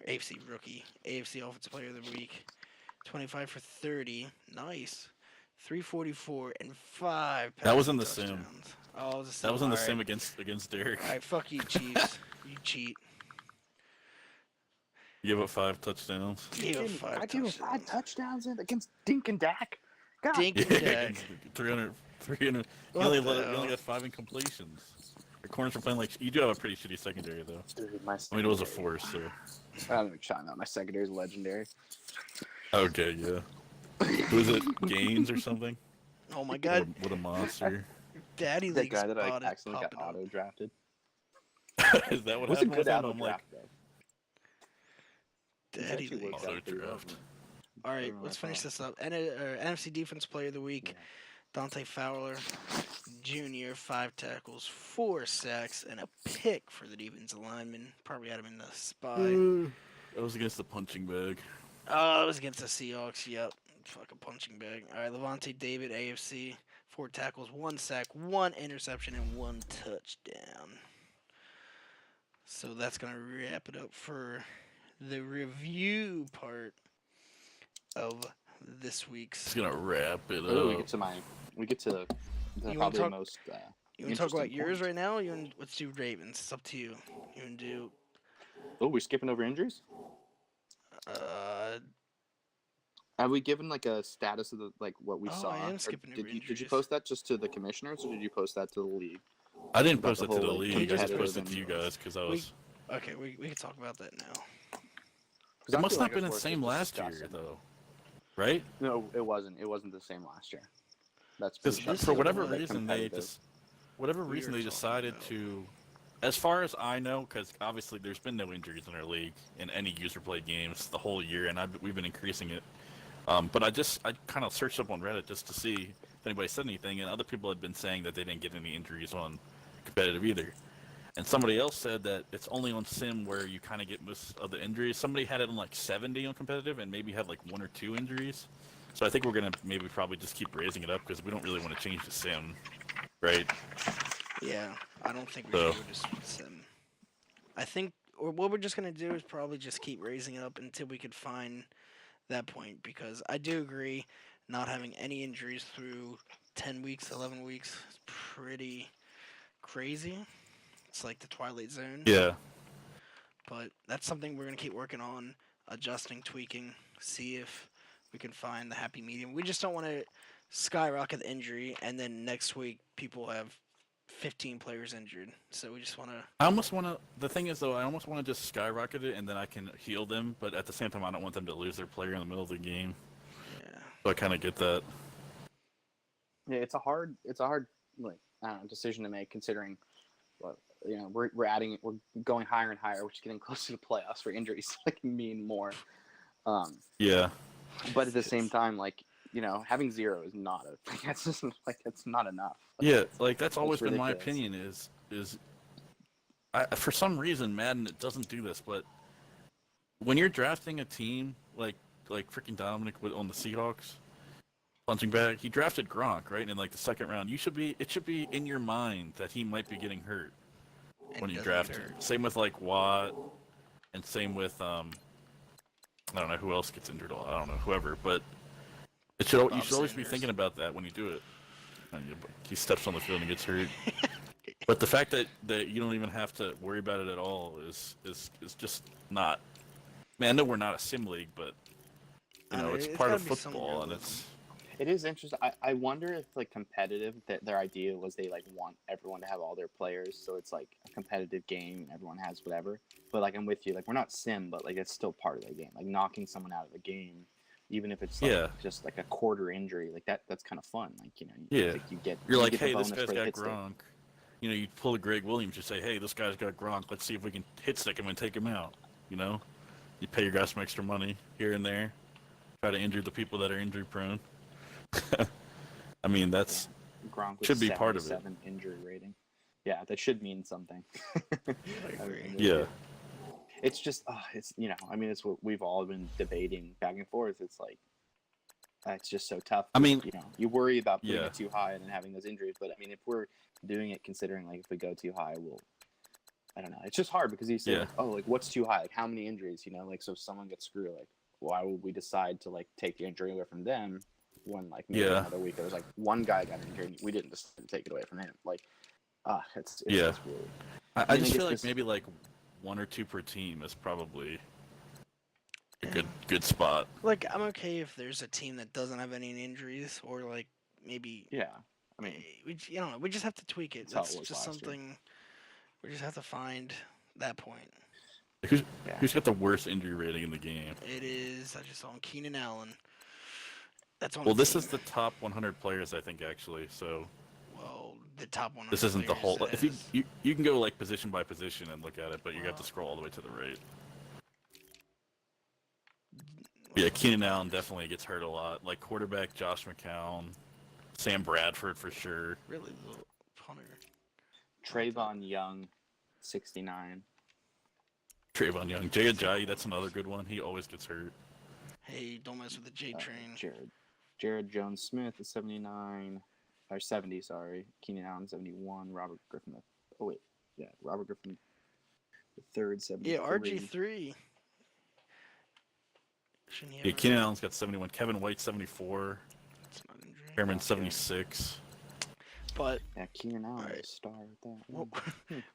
Offensive Player of the Week. 25 for 30. Nice. 344 and 5 That was in the passing sim. touchdowns. Oh, it was a sim. That was in the All sim right. against Derek. All right, fuck you, Chiefs. You cheat. You give up 5 touchdowns. You gave up 5 I gave him touchdowns. 5 touchdowns against Dink and Dak. God. Dink and Dak. 300. You What only, the you hell? only got 5 incompletions. Your corners were playing like you do have a pretty shitty secondary though. Dude, my I mean it was a force, so. I'm gonna chime out. My secondary is legendary. Okay, yeah. Was it Gaines or something? Oh my god, What a monster! Daddy That League guy that I spot is accidentally got popping up. auto drafted. Is that what Was a happened good with him? auto I'm like, draft though. Daddy Actually League. worked out auto pretty well draft. for me. All right, Oh, let's I finish thought. this up. NFC Defense Player of the Week, Dante Fowler Jr., 5 tackles, 4 sacks, and a pick for the defensive lineman. Probably had him in the spy. That was against the punching bag. Oh, it was against the Seahawks. Yep. Fucking punching bag. All right, Levante David, AFC. 4 tackles, 1 sack, 1 interception, and 1 touchdown. So that's going to wrap it up for the review part of this week's. It's gonna wrap it Oh, up. we get to the You wanna probably talk- most. You want to talk about interesting yours point. right now? Let's do Ravens. It's up to you. You want to do Oh, we're skipping over injuries. uh Have we given like a status of the what we Oh, saw? I am Or skipping over did you injuries. post that just to the commissioners, or did you post that to the league? I didn't About post the it to the whole, like, league. He I just just posted competitive to you and- guys because I We- was. Okay, we can talk about that now. 'Cause It I must feel not like been the it's worth same just last year discussing. though, right? No, it wasn't. It wasn't the same last year. That's for Because sure. This for year whatever was reason they competitive. whatever We reason were they talking decided about- to, as far as I know, because obviously there's been no injuries in our league in any user play games the whole year, and we've been increasing it. But I kind of searched up on Reddit just to see if anybody said anything, and other people had been saying that they didn't get any injuries on competitive either. And somebody else said that it's only on sim where you kind of get most of the injuries. Somebody had it on like 70 on competitive and maybe had like 1 or 2 injuries. So I think we're gonna probably just keep raising it up because we don't really want to change the sim, right? Yeah, I don't think we So- should go to sim. I think, or what we're just gonna do is probably just keep raising it up until we could find that point. Because I do agree, not having any injuries through 10 weeks, 11 weeks is pretty crazy. It's like the Twilight Zone. Yeah. But that's something we're gonna keep working on, adjusting, tweaking, see if we can find the happy medium. We just don't want to skyrocket the injury, and then next week people have 15 players injured. So we just want to. I almost want to. The thing is, though, I almost want to just skyrocket it and then I can heal them. But at the same time, I don't want them to lose their player in the middle of the game. Yeah. So I kind of get that. Yeah, it's a hard like I don't know, decision to make considering, well, we're going higher and higher, which is getting closer to playoffs for injuries like mean more. Yeah. But at the same time, having 0 is not that's just it's not enough. Yeah, like that's always been my ridiculous. opinion. For some reason Madden it doesn't do this, but when you're drafting a team like freaking Dominic on the Seahawks, punching bag, he drafted Gronk right in like the second round. It should be in your mind that he might be getting hurt And when you doesn't draft get him. hurt. Same with like Watt, and same with I don't know who else gets injured. I don't know whoever, but you should always be Sanders. thinking about that when you do it. And he steps on the field and gets hurt. But the fact that you don't even have to worry about it at all is just not. Man, I know we're not a sim league, but it's part of gotta be some football, and realism. It is interesting. I wonder if competitive that their idea was they want everyone to have all their players, so it's like a competitive game and everyone has whatever. But I'm with you. We're not sim, but it's still part of the game. Knocking someone out of the game, even if it's just a quarter injury, that's kind of fun. Yeah. You get You're like, get the hey, this bonus guy's for the got hit stick. Gronk. You pull a Greg Williams, you say, hey, this guy's got Gronk. Let's see if we can hit stick him and take him out. You pay your guys some extra money here and there. Try to injure the people that are injury prone. I mean, that's Gronk with should be part of it. 77 injury rating. Yeah, that should mean something. I agree. yeah. It's just, it's it's what we've all been debating back and forth. It's it's just so tough. I mean, you worry about putting yeah. it too high and then having those injuries. But if we're doing it considering if we go too high, I don't know. It's just hard because you say, what's too high? How many injuries? So if someone gets screwed, why would we decide to take the injury away from them when maybe another week there was one guy got injured, we didn't just take it away from him. It's just weird. I mean, just feel this- maybe 1 or 2 per team is probably a good spot. I'm okay if there's a team that doesn't have any injuries, or maybe Yeah. we don't know. We just have to tweak it. That's how it That's was just last year. something we just have to find that point. Who's got the worst injury rating in the game? It is. I just saw him, Keenan Allen. That's on. Well, the this team. is the top 100 players, I think, actually. So Well, the top one. this isn't the whole. If you can go position by position and look at it, but you have to scroll all the way to the right. Yeah, Keenan Allen definitely gets hurt a lot. Quarterback Josh McCown, Sam Bradford for sure. Really, the punter. Trayvon Young, 69. Trayvon Young, Jay Ajayi, that's another good one. He always gets hurt. Hey, don't mess with the J train. Jared Jones Smith is 79 or 70. Sorry, Keenan Allen 71. Robert Griffin. Robert Griffin the third 73. Yeah, RG3. Shouldn't he have Yeah, a- Keenan Allen's got 71. Kevin White 74. It's not injury. Herman 76. But Yeah, Keenan Allen Alright. is a star at that. well,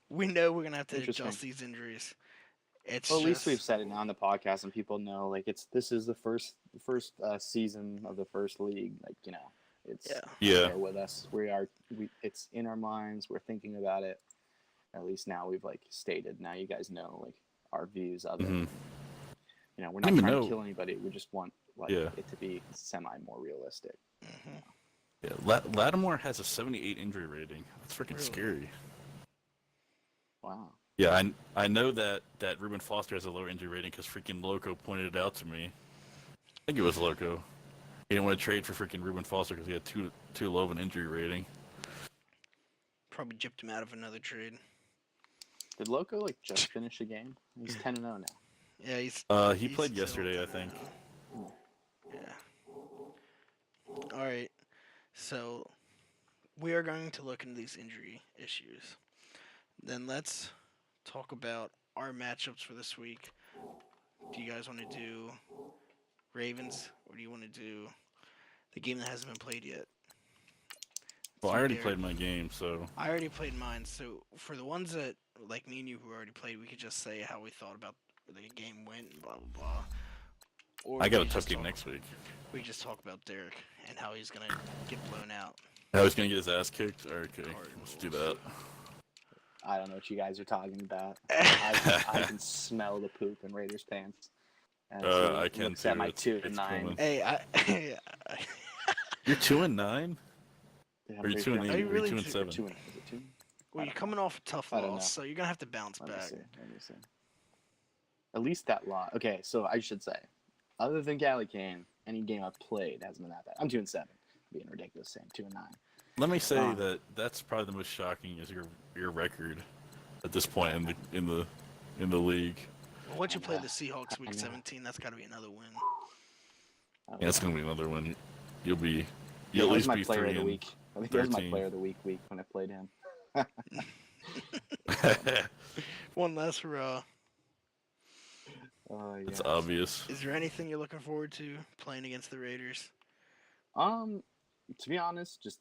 we know we're gonna have to Interesting. adjust these injuries. It's Well, at least just we've said it now on the podcast, and people know like this is the first season of the first league. Like it's Yeah. there with us. It's in our minds. We're thinking about it. At least now we've like stated. Now you guys know like our views of it. Mhm. We're I not don't trying even to kill anybody. We just want like it to be semi more realistic. Mhm. Yeah, Lattimore has a 78 injury rating. That's freaking Really? scary. Wow. Yeah, I know that Reuben Foster has a lower injury rating because freaking Loco pointed it out to me. I think it was Loco. He didn't want to trade for freaking Reuben Foster because he had too low of an injury rating. probably gypped him out of another trade. Did Loco like just finish a game? He's 10-0 now. Yeah, he's He played still yesterday, I doing think. it. Yeah. All right. So we are going to look into these injury issues. Then let's talk about our matchups for this week. Do you guys want to do Ravens, or do you want to do the game that hasn't been played yet? Well, So I already Derek- played my game, so I already played mine, so for the ones that, like me and you who already played, we could just say how we thought about the game went and blah, blah, blah. Or I got we a tough just game talk- next week. We just talk about Derek and how he's going to get blown out. I was gonna get his ass kicked. All right, okay, let's do that. I don't know what you guys are talking about. I can smell the poop in Raiders pants. As I he can looks too. at my It's 2-9. coming. Hey, You're 2-9, Yeah, or you're I'm 2-8, Are you or really you're two- 2-7. 2-8. Is it 2? well, you're coming off a tough I don't know. loss, so you're going to have to bounce Let me back. see. Let me see. At least that lot. Okay, so I should say, other than Cali Kane, any game I've played hasn't been that bad. I'm 2-7. Being ridiculous, saying 2-9. Let me say that's probably the most shocking is your record at this point in the league. Well, once you play the Seahawks I week know. 17, that's got to be another win. Yeah, it's gonna be another one. You'll Yeah, at that was least my be player of the 3 week. I think that was my 13. player of the week when I played him. and One last hurrah. Oh yeah. It's obvious. Is there anything you're looking forward to playing against the Raiders? To be honest, just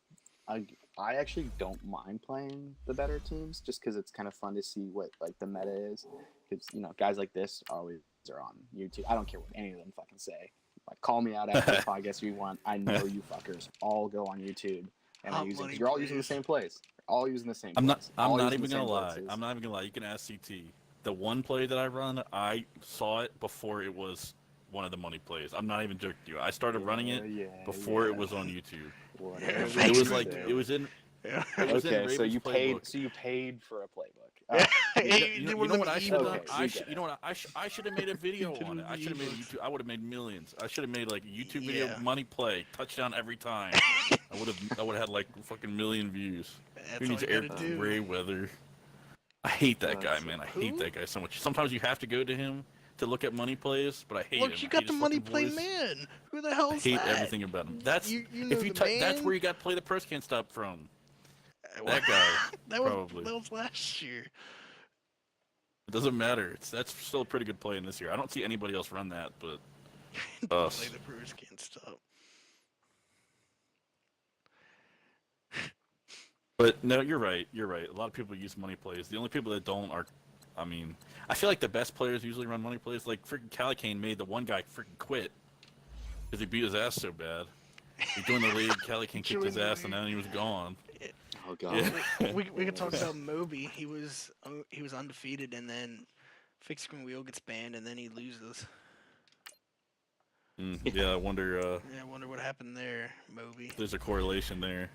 I actually don't mind playing the better teams just because it's kind of fun to see what like the meta is. Because guys like this always are on YouTube. I don't care what any of them fucking say. Like, call me out after the podcast if you want. I know you fuckers all go on YouTube and Hot are using money because you're all using the plays. same plays. You're all using the same. I'm plays. not All even using the gonna same lie. places. I'm not even gonna lie. You can ask CT. The one play that I run, I saw it before it was one of the money plays. I'm not even joking you. I started running it before it was on YouTube. Whatever Thanks It was for like that. it was in. Yeah. It was in Okay, so Ravens you playbook. paid for a playbook. Hey, You did know one of what them I should have Okay, done? so you get You know what I should have made a video Did on it. one I of should have the made a ebooks. YouTube. I would have made millions. I should have made like a YouTube video, Yeah. money play, touchdown every time. I would have had like fucking million views. That's Who all needs you Air gotta do. Ray Weather? I hate that guy, That's- man. I hate Who? that guy so much. Sometimes you have to go to him to look at money plays, but I hate him. Look, you I got hate the his money fucking play voice. man. Who the I hell's hate that? everything about him. That's you know if you the that's man? where you got play the purse can't stop from. Well, That guy, that was probably. that was last year. It doesn't matter. That's still a pretty good play in this year. I don't see anybody else run that, but Play us. the Brewers can't stop. But no, you're right. You're right. A lot of people use money plays. The only people that don't are, I mean, I feel like the best players usually run money plays. Like freaking Calicane made the one guy freaking quit because he beat his ass so bad. He joined the league. Calicane kicked Joined his the ass, and league. then he was gone. Oh god. Yeah. we could talk about Moby. He was undefeated, and then Fixed Screen Wheel gets banned, and then he loses. Yeah, I wonder. Yeah, I wonder what happened there, Moby. If there's a correlation there.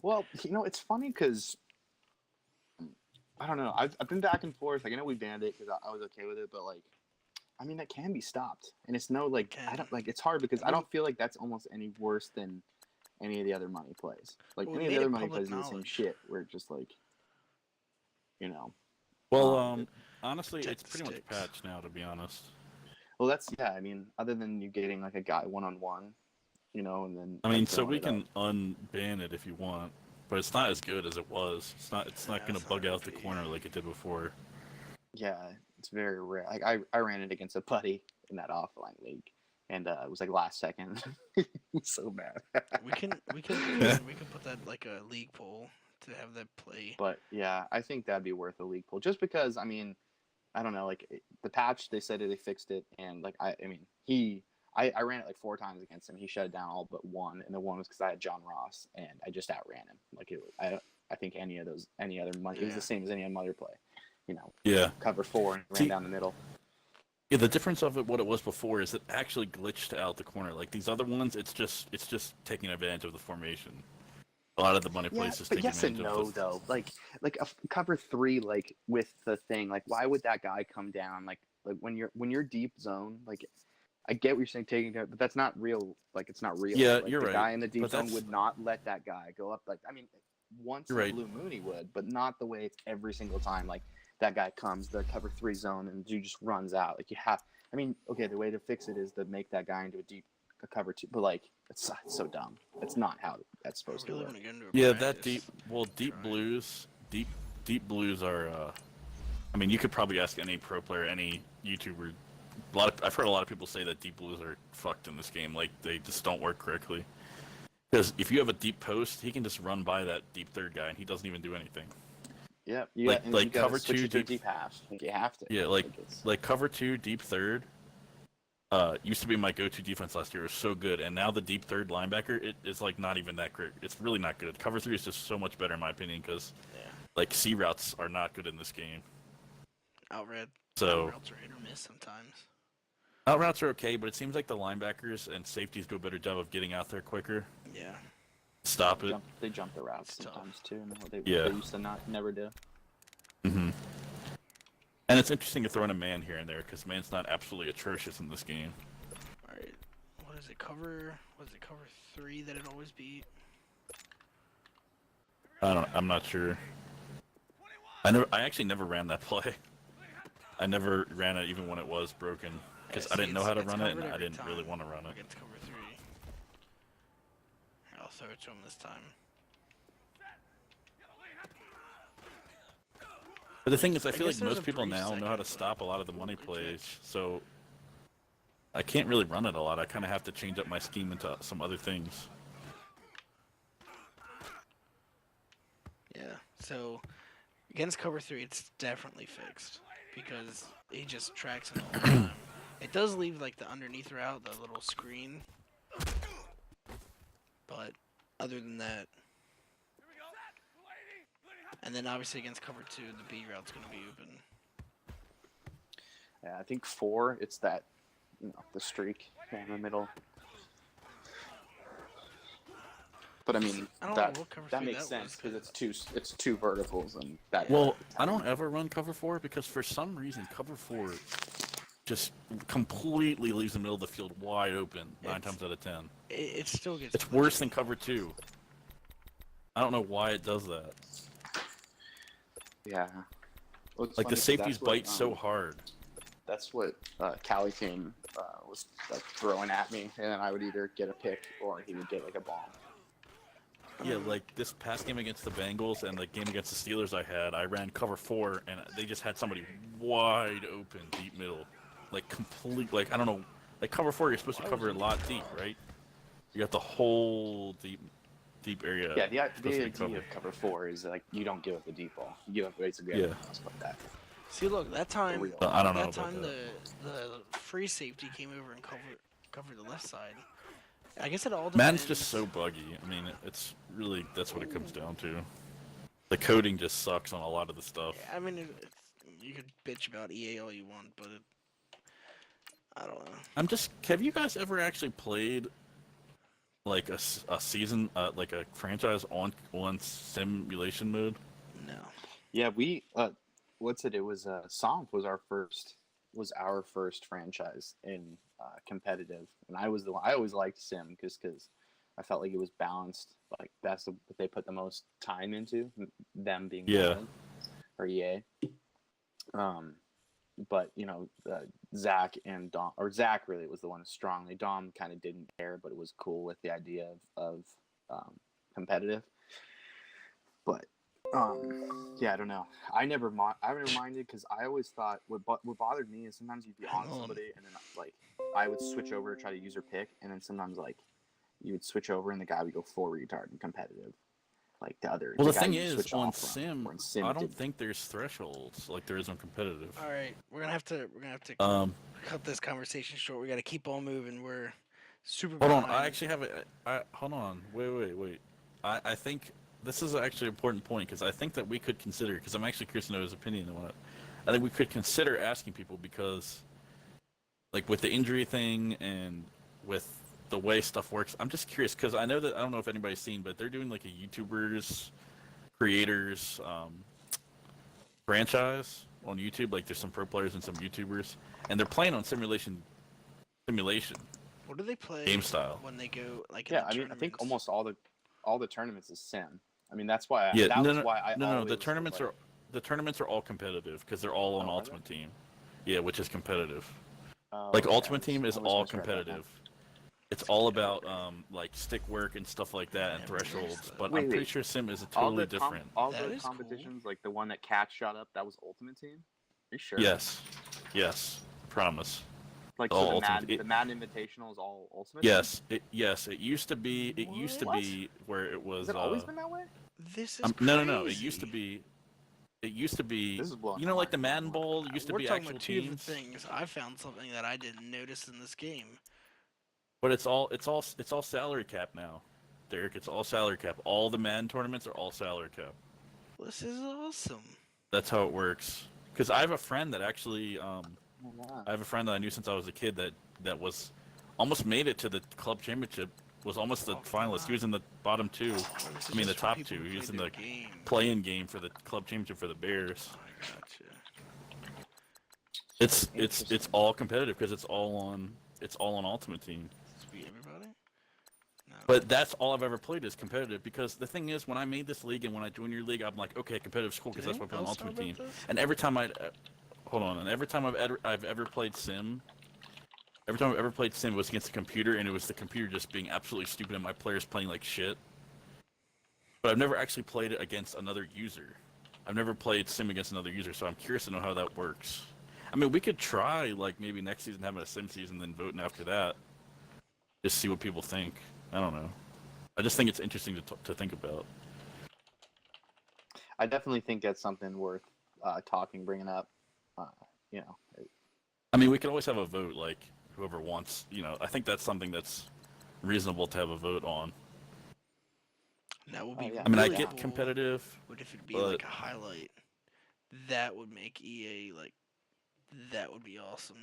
Well, it's funny because I don't know. I've been back and forth. Like I know we banned it because I was okay with it, but like, I mean, that can be stopped, and it's no like I Can. don't like. It's hard because I don't feel like that's almost any worse than any of the other money plays. Like Well, any we of the made other it money public plays do the same knowledge. shit. Where it's just like, Well, honestly, Check it's the pretty much sticks. patched now, to be honest. well, that's I mean, other than you getting like a guy 1-on-1, and then I mean, like, so throwing we it can up. unban it if you want, but it's not as good as it was. It's not Yeah, going it's to bug not out the gonna be. corner like it did before. Yeah, it's very rare. Like I ran it against a buddy in that offline league, and it was like last second. It was so bad. We can put that like a league poll to have that play. But yeah, I think that'd be worth a league pool, just because I mean, I don't know, like the patch, they said they fixed it, and like I mean, I ran it like 4 times against him. He shut it down all but one, and the one was because I had John Ross, and I just outran him. Like I think any other money, it was the same as any other play. You know, Yeah. cover 4 and ran down the middle. Yeah, the difference of it, what it was before, is it actually glitched out the corner. Like these other ones, it's just taking advantage of the formation. A lot of the money plays just taking yes and advantage no of the... though. Like a cover 3, like with the thing, like why would that guy come down? Like when you're deep zone, like I get what you're saying, taking it, but that's not real. Like it's not real. Yeah, like, you're the right. Guy in the deep But zone that's... would not let that guy go up. Like I mean, once You're in right. Blue Moon he would, but not the way it's every single time. Like that guy comes the cover 3 zone and you just runs out. Like you have. I mean, okay, the way to fix it is to make that guy into a cover 2, but like it's so dumb. It's not how that's supposed to work. Yeah, that deep blues are. I mean, you could probably ask any pro player, any YouTuber. I've heard a lot of people say that deep blues are fucked in this game. Like they just don't work correctly. Because if you have a deep post, he can just run by that deep third guy, and he doesn't even do anything. Yeah, like cover 2 deep half. Like you have to. Yeah, like cover 2 deep third. Used to be my go-to defense last year. It was so good, and now the deep third linebacker, it is like not even that great. It's really not good. Cover 3 is just so much better in my opinion because, like C routes are not good in this game. Out routes So are hit or miss sometimes. out routes are okay, but it seems like the linebackers and safeties do a better job of getting out there quicker. Yeah. Stop it. They jump the routes sometimes too. And they used to never do. Mm-hmm. And it's interesting to throw in a man here and there because man's not absolutely atrocious in this game. All right. What is it? Cover 3 that it always beat? I'm not sure. I actually never ran that play. I never ran it even when it was broken because I didn't know how to run it and I didn't really want to run it. Against cover 3. I'll throw it to him this time. But the thing is, I feel like most people now know how to stop a lot of the money plays, so I can't really run it a lot. I kind of have to change up my scheme into some other things. Yeah, so against cover 3, it's definitely fixed because he just tracks it all the time. It does leave like the underneath route, the little screen, but other than that, and then obviously against cover 2, the B route's gonna be open. Yeah, I think 4. It's that, the streak in the middle. But I mean, that makes sense because it's two verticals and that. Well, I don't ever run cover 4 because for some reason cover 4 just completely leaves the middle of the field wide open 9 times out of 10. It still gets. It's worse than cover 2. I don't know why it does that. Yeah. Well, like the safeties bite so hard. That's what Cali King was like throwing at me, and then I would either get a pick or he would get like a bomb. Yeah, like this past game against the Bengals and the game against the Steelers I ran cover 4 and they just had somebody wide open deep middle. Like complete, like I don't know, like cover 4 you're supposed to cover a lot deep, right? You got the whole deep area. Yeah, the idea of cover 4 is like you don't give up the deep ball. You give up basically everything else but that. See, look, that time, I don't know that time about the free safety came over and covered the left side. I guess it all depends. Madden's just so buggy. I mean, it's really, that's what it comes down to. The coding just sucks on a lot of the stuff. Yeah, I mean, you could bitch about EA all you want, but I don't know. Have you guys ever actually played like a season, like a franchise on simulation mode? No. Yeah, we it was Somp was our first franchise in competitive, and I always liked sim because I felt like it was balanced. Like that's what they put the most time into, them being Madden or EA. But Zach and Dom, or Zach really was the one strongly. Dom kind of didn't care, but it was cool with the idea of competitive. But yeah, I don't know. I never minded because I always thought what bothered me is sometimes you'd be on somebody and then like I would switch over to try to use her pick, and then sometimes like you would switch over and the guy would go full retard and competitive. like the other. Well, the guy thing you is, switch on off from, sim, where in sim I it don't didn't. think there's thresholds like there is on competitive. All right, we're gonna have to cut this conversation short. We got to keep on moving. We're super Hold on, behind. I actually have a. Hold on, wait. I think this is actually an important point because I think that we could consider, because I'm actually curious to know his opinion on it. I think we could consider asking people because, like, with the injury thing and with the way stuff works, I'm just curious because I know that I don't know if anybody's seen, but they're doing like a YouTubers, creators, franchise on YouTube. Like, there's some pro players and some YouTubers, and they're playing on simulation. What do they play Game style. when they go like? Yeah, in the I think tournaments? almost all the tournaments is sim. I mean, that's why. Yeah, That no, was no, why I no. always The was tournaments like, are all competitive because they're all on Oh, are Ultimate Team. Yeah, which is competitive. oh, Like okay, Ultimate Team is I always all misread that then. competitive. It's all about like stick work and stuff like that and Yeah, thresholds. seriously. But Wait, I'm pretty wait. sure Sim is All totally the different. all That the is cool. competitions, like the one that Cat shot up, that was Ultimate Team. Are you sure? Yes, promise. Like all so the Ultimate- it- Madden Invitational is all Ultimate. Yes, it used to be. It used to What? be where it was. Has it always been that way? This is no. It crazy. used to be. It used to be. This is blowing You my know, like mind. the Madden Bowl used to We're be talking actual about two teams. different things. I found something that I didn't notice in this game. But it's all salary cap now, Derek. It's all salary cap. All the Madden tournaments are all salary cap. This is awesome. That's how it works. Because I have a friend that actually, Oh, wow. I have a friend that I knew since I was a kid that was almost made it to the club championship. Was almost the Oh, finalist. He was in the bottom two. Oh, this is I mean, the just for top people two. who He was play in their the game. play-in game for the club championship for the Bears. I gotcha. It's Interesting. all competitive because it's all on Ultimate Team. This be everybody? No. But that's all I've ever played is competitive because the thing is, when I made this league and when I joined your league, I'm like, okay, competitive's cool because Did that's what I anyone play on else know Ultimate Team. about this? And every time I've ever played Sim, every time I've ever played Sim, it was against the computer, and it was the computer just being absolutely stupid and my players playing like shit. But I've never actually played it against another user. I've never played Sim against another user, so I'm curious to know how that works. I mean, we could try, like, maybe next season having a Sim season, then voting after that. Just see what people think. I don't know. I just think it's interesting to think about. I definitely think that's something worth bringing up. You know, I mean, we could always have a vote, like, whoever wants, I think that's something that's reasonable to have a vote on. That would be. yeah. I mean, I really get cool. competitive. But if it'd be but- like a highlight, that would make EA like. That would be awesome.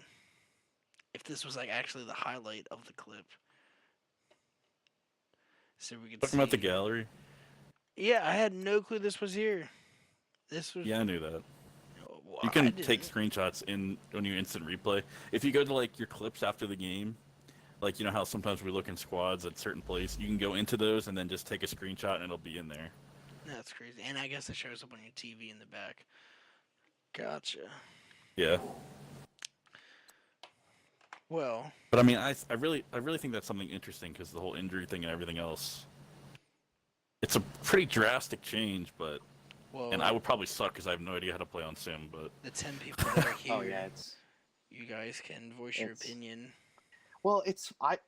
If this was like actually the highlight of the clip. So we could Talking see. about the gallery. Yeah, I had no clue this was here. This was. Yeah, I knew that. Well, You I can didn't. take screenshots when you instant replay. If you go to, like, your clips after the game, like, you know how sometimes we look in squads at certain places, you can go into those and then just take a screenshot and it'll be in there. That's crazy, and I guess it shows up on your TV in the back. Gotcha. Yeah. Well, But I mean, I really think that's something interesting because the whole injury thing and everything else. It's a pretty drastic change, but and I would probably suck because I have no idea how to play on Sim. But the 10 people that are here, oh yeah, it's you guys can voice your it's- opinion. well, it's I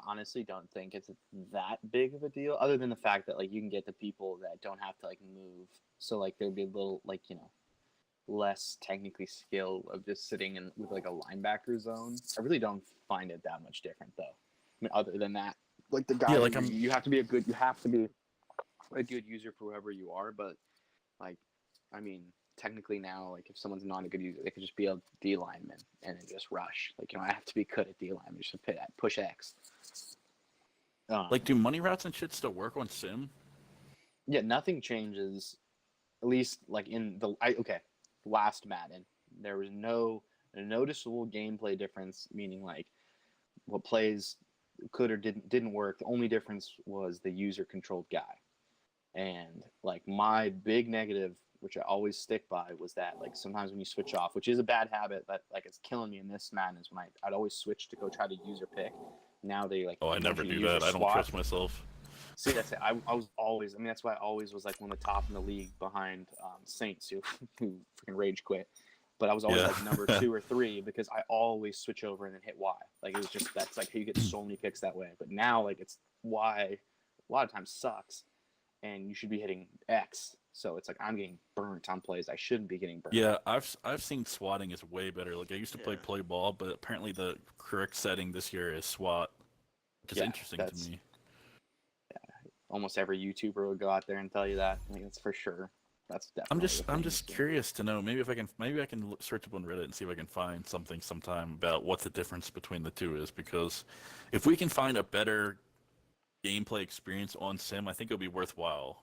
honestly don't think it's that big of a deal, other than the fact that like you can get the people that don't have to like move, so like there'd be a little like less technically skilled of just sitting in with like a linebacker zone. I really don't find it that much different though. I mean, other than that, like the guy, Yeah, like you have to be a good user for whoever you are. But like, I mean, technically now, like if someone's not a good user, they could just be a D lineman and then just rush. Like I have to be good at D lineman, just push X. like, do money routes and shit still work on Sim? Yeah, nothing changes. At least like in the last Madden, there was no noticeable gameplay difference. Meaning like what plays could or didn't work. The only difference was the user controlled guy. And like my big negative, which I always stick by, was that like sometimes when you switch off, which is a bad habit that like it's killing me in this Madden, is when I'd always switch to go try to user pick. Now they like. Oh, I never do user that. I don't swap. trust myself. See, that's it. I was always. I mean, that's why I always was like one of the top in the league behind Saints, who freaking rage quit. But I was always Yeah. like number 2 or 3 because I always switch over and then hit Y. Like it was just that's like how you get so many picks that way. But now like it's Y, a lot of times sucks, and you should be hitting X. So it's like I'm getting burnt on plays I shouldn't be getting burnt. Yeah, I've seen swatting is way better. Like I used to play ball, but apparently the correct setting this year is swat, which is interesting to me. Almost every YouTuber would go out there and tell you that. I think that's for sure. That's definitely. I'm just curious to know. Maybe I can search up on Reddit and see if I can find something sometime about what the difference between the two is. Because if we can find a better gameplay experience on sim, I think it'll be worthwhile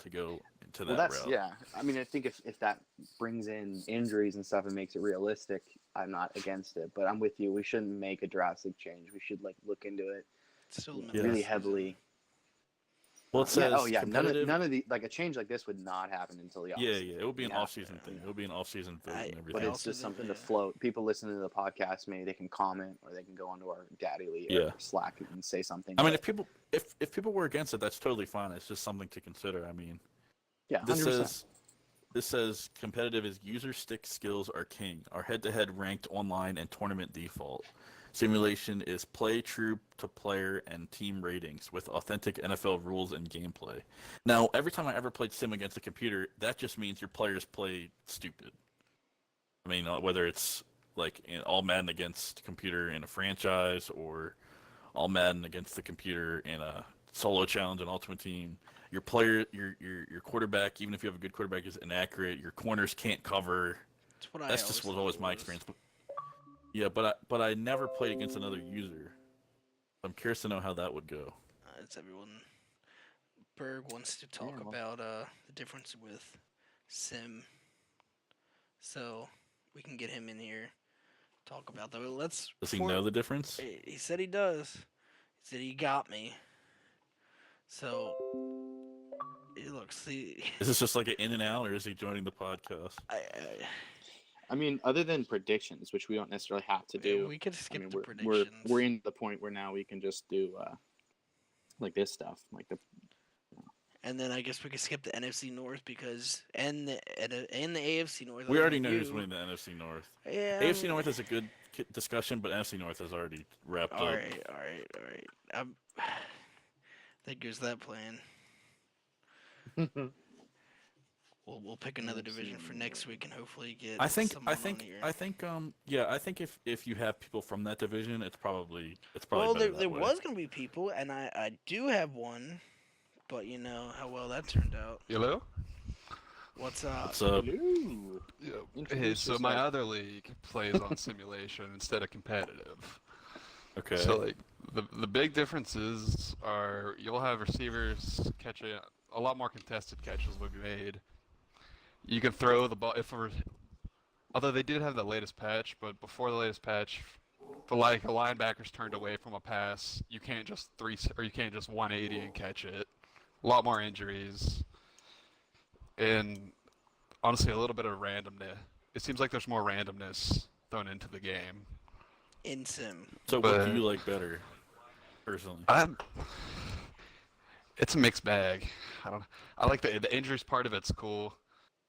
to go into that route. Yeah. I mean, I think if that brings in injuries and stuff and makes it realistic, I'm not against it. But I'm with you. We shouldn't make a drastic change. We should look into it really heavily. Well, it says none of the a change like this would not happen until the offseason. Yeah, it would be an off-season thing. It would be an off-season vote and everything. But it's just something to float. People listening to the podcast, maybe they can comment or they can go onto our Daddy Lee or Slack and say something. I mean, if people were against it, that's totally fine. It's just something to consider. I mean, 100%. This says competitive is user stick skills are king. Our head-to-head ranked online and tournament default. Simulation is play true to player and team ratings with authentic NFL rules and gameplay. Now, every time I ever played sim against a computer, that just means your players play stupid. I mean, whether it's like all Madden against computer in a franchise or all Madden against the computer in a solo challenge and ultimate team, your quarterback, even if you have a good quarterback, is inaccurate. Your corners can't cover. That's just was always my experience. Yeah, but I never played against another user. I'm curious to know how that would go. It's everyone. Berg wants to talk about the difference with sim, so we can get him in here. Talk about that. Does he know the difference? He said he does. He said he got me. So, look, see. Is this just like an in and out, or is he joining the podcast? I mean, other than predictions, which we don't necessarily have to do. We could skip the predictions. We're in the point where now we can just do this stuff, And then I guess we could skip the NFC North because and the AFC North. We already know who's winning the NFC North. Yeah. AFC North is a good discussion, but NFC North has already wrapped up. All right. That goes that plan. We'll pick another division for next week and hopefully get. I think if you have people from that division, it's probably. Well, there was gonna be people, and I do have one, but you know how well that turned out. Hello. What's up? What's up? Yeah. Hey, so my other league plays on simulation instead of competitive. Okay. So the big differences are you'll have receivers catching a lot more contested catches will be made. You can throw the ball although they did have the latest patch, but before the latest patch, for a linebacker's turned away from a pass, you can't just 180 and catch it. A lot more injuries, and honestly, a little bit of randomness. It seems like there's more randomness thrown into the game. In sim. So what do you like better, personally? It's a mixed bag. I like the injuries part of it's cool.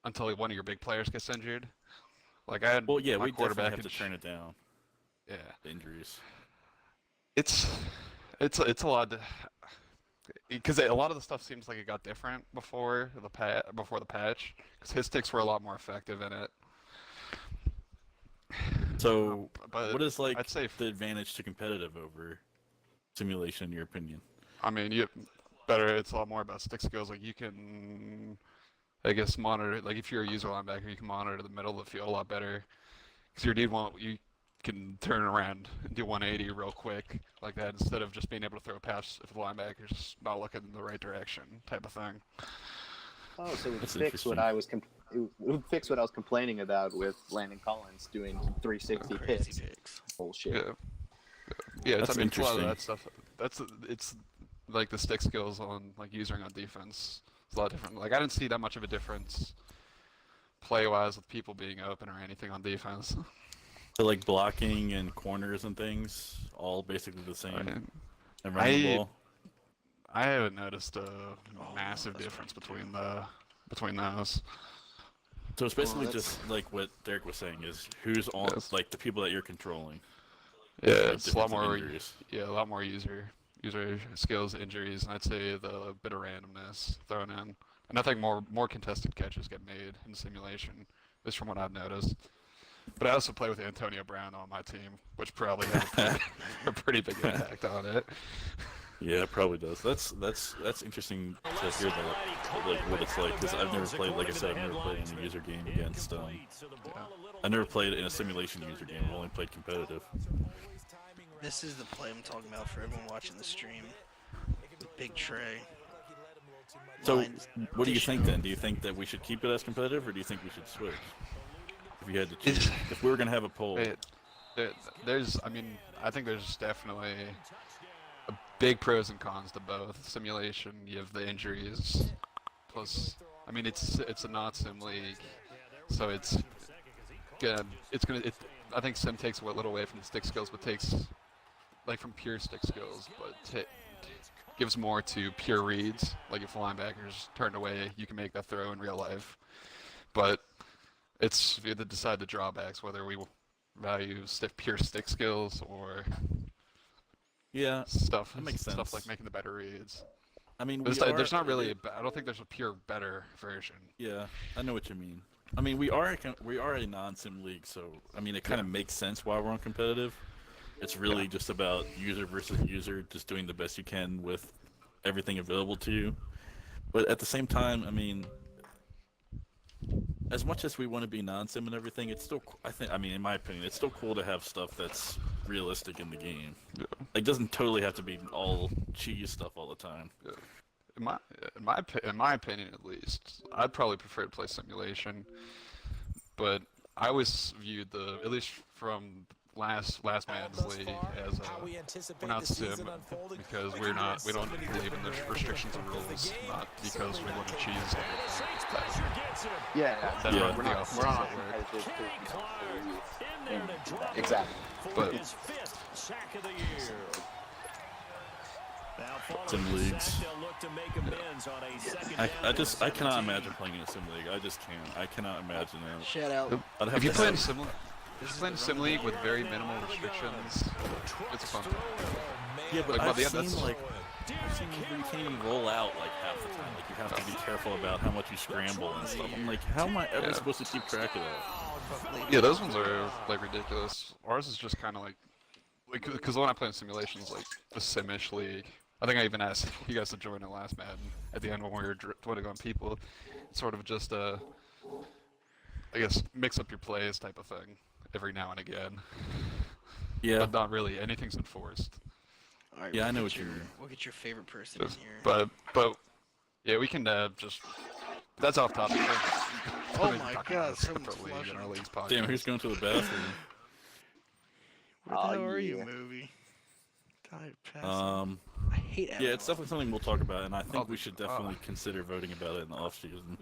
Until one of your big players gets injured, like I had. Well, yeah, my we quarterback definitely have to turn it down. Yeah, injuries. It's a lot because a lot of the stuff seems like it got different before the patch because his sticks were a lot more effective in it. So, but what is I'd say the advantage to competitive over simulation, in your opinion? I mean, it's a lot more about stick skills. Like you can. I guess monitor, like if you're a user linebacker, you can monitor the middle of the field a lot better. Because you can turn around and do 180 real quick like that instead of just being able to throw a pass if the linebacker's not looking in the right direction type of thing. Oh, so it would fix what I was complaining about with Landon Collins doing 360 picks. Bullshit. Yeah, That's a lot interesting. of that stuff. It's like the stick skills on like using on defense. It's a lot different. Like I didn't see that much of a difference play-wise with people being open or anything on defense. So like blocking and corners and things, all basically the same. Right. And running the ball. I haven't noticed a massive difference between those. So it's basically just like what Derek was saying is who's on like the people that you're controlling. Yeah, Like it's a lot more. injuries. Yeah, a lot more user user skills, injuries, and I'd say the bit of randomness thrown in. And I think more contested catches get made in simulation, at least from what I've noticed. But I also play with Antonio Brown on my team, which probably has a pretty big impact on it. Yeah, it probably does. That's interesting to hear that, like what it's like, because I've never played, like I said, I've never played in a user game against. I never played in a simulation user game. I've only played competitive. This is the play I'm talking about for everyone watching the stream. Big Trey. So, Lines what do you to think show. then? Do you think that we should keep it as competitive, or do you think we should switch? If you had to choose, if we were gonna have a poll, I mean, I think there's definitely big pros and cons to both. Simulation, you have the injuries, plus, I mean, it's a not sim league, so I think sim takes a little away from the stick skills, but takes like from pure stick skills, but gives more to pure reads. Like if the linebacker's turned away, you can make that throw in real life. But it's you have to decide the drawbacks, whether we value pure stick skills or yeah, stuff that makes sense. Stuff like making the better reads. I mean, There's not really. I don't think there's a pure better version. Yeah, I know what you mean. I mean, we are a non-sim league, so I mean, it kind of makes sense why we're on competitive. It's really just about user versus user, just doing the best you can with everything available to you. But at the same time, I mean, as much as we want to be non-sim and everything, it's still, I mean, in my opinion, it's still cool to have stuff that's realistic in the game. Yeah. It doesn't totally have to be all cheese stuff all the time. Yeah. In my opinion, at least, I'd probably prefer to play simulation. But I always viewed at least from last Madden's league as we're not sim because we don't believe in the restrictions and rules, not because we want to cheese everything. That's We're not how it competitive exactly. But Sim leagues. I cannot imagine playing in a sim league. I just can't. I cannot imagine that. Shout out. I'd have if you to play in have- sim, sim league with very minimal restrictions, it's fun. Yeah, but Like, I've yeah, seen that's- I've seen where you can't even roll out like half the time. Like you have to be careful about how much you scramble and stuff. I'm like, how am I ever supposed to keep track of that? Yeah, those ones are like ridiculous. Ours is just kind of like because when I play in simulations, like a simish league. I think I even asked you guys to join it last Madden at the end when we were voting on people. It's sort of just I guess mix up your plays type of thing every now and again. Yeah, But not really. Anything's enforced. All right, Yeah, I we'll know get what you your- mean. We'll get your favorite person in here. But yeah, we can just. That's off topic. Oh my God, someone's flushing. damn, who's going to the bathroom? Where the hell are you, yeah. movie? God, pass. I hate Yeah, it's Admiral. definitely something we'll talk about, and I think we should definitely consider voting about it in the off season.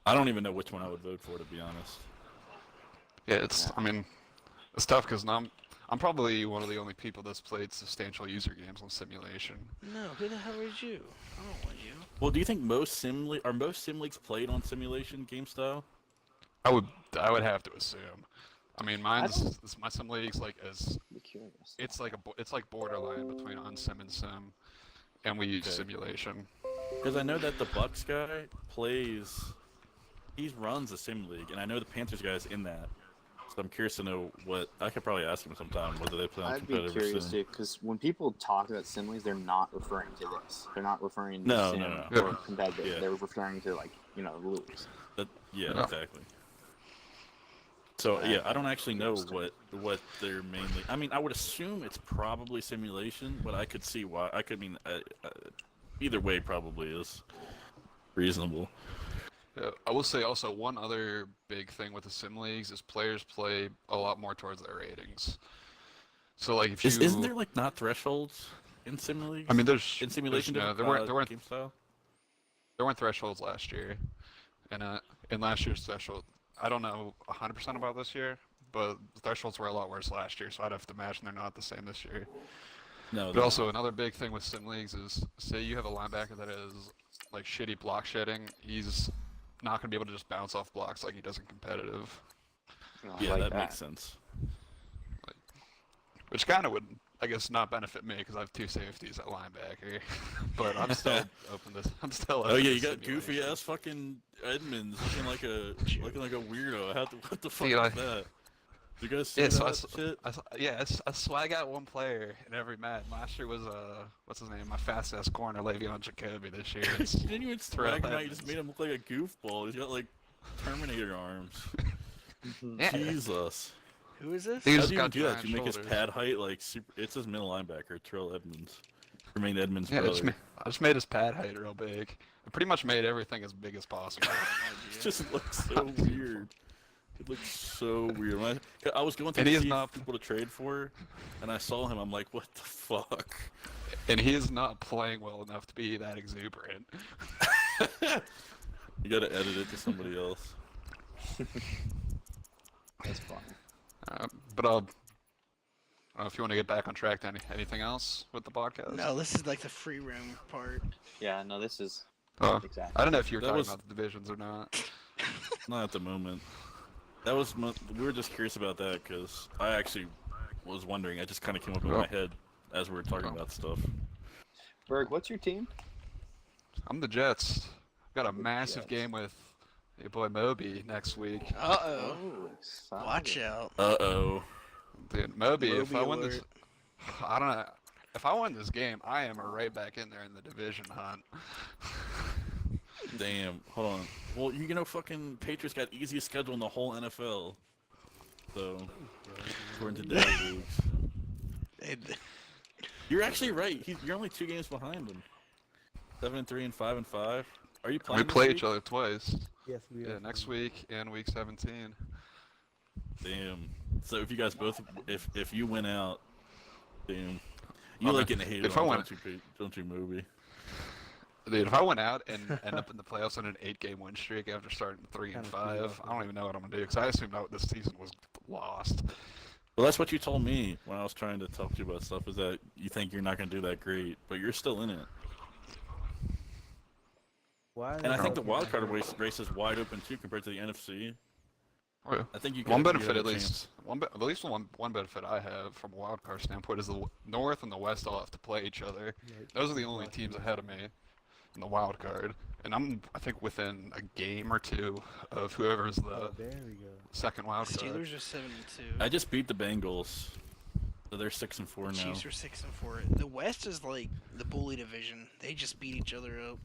I don't even know which one I would vote for, to be honest. Yeah, I mean, it's tough because I'm probably one of the only people that's played substantial user games on simulation. No, who the hell is you? I don't want you. Well, do you think most sim leagues played on simulation game style? I would have to assume. I mean, my sim league's like Be curious. it's like borderline between unsim and sim, and we use Okay. simulation. Because I know that the Bucks guy he runs a sim league, and I know the Panthers guy's in that. So I'm curious to know I could probably ask him sometime whether they play on I'd be competitive curious or sim. too, because when people talk about simlies, they're not referring to this. They're not referring to No, sim no. or competitive. Yeah. They're referring to rules. Yeah, Yeah. exactly. So yeah, I don't actually know what they're mainly. I mean, I would assume it's probably simulation, but I could see why. Either way probably is reasonable. Yeah, I will say also one other big thing with the sim leagues is players play a lot more towards their ratings. So like if you Isn't there like not thresholds in sim leagues? I mean, there's in simulation. there weren't game style. there weren't thresholds last year, and in last year's threshold, I don't know 100% about this year, but the thresholds were a lot worse last year, so I'd have to imagine they're not the same this year. No. But also another big thing with sim leagues is, say you have a linebacker that is like shitty block shedding, he's not gonna be able to just bounce off blocks like he does in competitive, I Yeah, like that makes sense. which kind of would I guess not benefit me because I have 2 safeties at linebacker. But I'm still open to. I'm still. Oh Open yeah, to you got goofy simulation. ass fucking Edmonds looking like a weirdo. What the fuck Dude, is that? Did you guys see Yeah, that shit? I swag out one player in every match. Last year was what's his name? My fast ass corner, Le'Veon Jacoby. This year, You it's didn't even Terrell swag him out. You Edmonds. just made him look like a goofball. He's got like Terminator arms. Yeah. Jesus. Who is this? He How just do you even got do that? giant You make his shoulders. pad height like super. It's his middle linebacker, Terrell Edmonds. Jermaine Edmonds' Yeah, brother. I just made his pad height real big. I pretty much made everything as big as possible. It just looks so weird. It looks so weird. When I was going And he to is see not- people to trade for, and I saw him. I'm like, what the fuck? And he is not playing well enough to be that exuberant. You gotta edit it to somebody else. That's fun. But I don't know if you want to get back on track to anything else with the podcast. No, this is like the free roam part. Yeah, no, this is Oh, exactly. I don't know if you were That talking was- about the divisions or not. Not at the moment. We were just curious about that because I actually was wondering. I just kind of came up in Oh. my head as we were talking Oh. about stuff. Berg, what's your team? I'm the Jets. Got a The massive Jets. game with your boy Moby next week. Uh-oh. exciting. Watch out. Uh-oh. Dude, Moby, if Moby I win this, alert. I don't know. If I win this game, I am right back in there in the division hunt. Damn. Hold on. Well, you know, fucking Patriots got easiest schedule in the whole NFL. So, according to Dad Leagues. It- You're actually right. You're only 2 games behind him. 7-3 and 5-5. Are you We playing? this play week? each other twice. Yes, we Yeah, are. next week and week 17. Damn. So if you guys both, if you win out, damn. You Okay. like getting hated If I on, win- don't you, Moby? Dude, if I went out and end up in the playoffs on an 8-game win streak after starting 3 and Kinda screwed 5, up, I don't even know what I'm gonna do because I assumed out this season was lost. Well, that's what you told me when I was trying to talk to you about stuff. Is that you think you're not going to do that great, but you're still in it. Why And I think the okay, wild card race is wide open too compared to the NFC. Oh, yeah. I think you One you have benefit a at chance. least, one benefit I have from a wild card standpoint is the North and the West all have to play each other. Yeah, Those are the only teams ahead of me in the wild card, and I think within a game or two of whoever's Oh, the there we go. second wild card. Steelers are 7-2. I just beat the Bengals, so they're 6-4 now. Chiefs are 6-4. The West is like the bully division. They just beat each other up.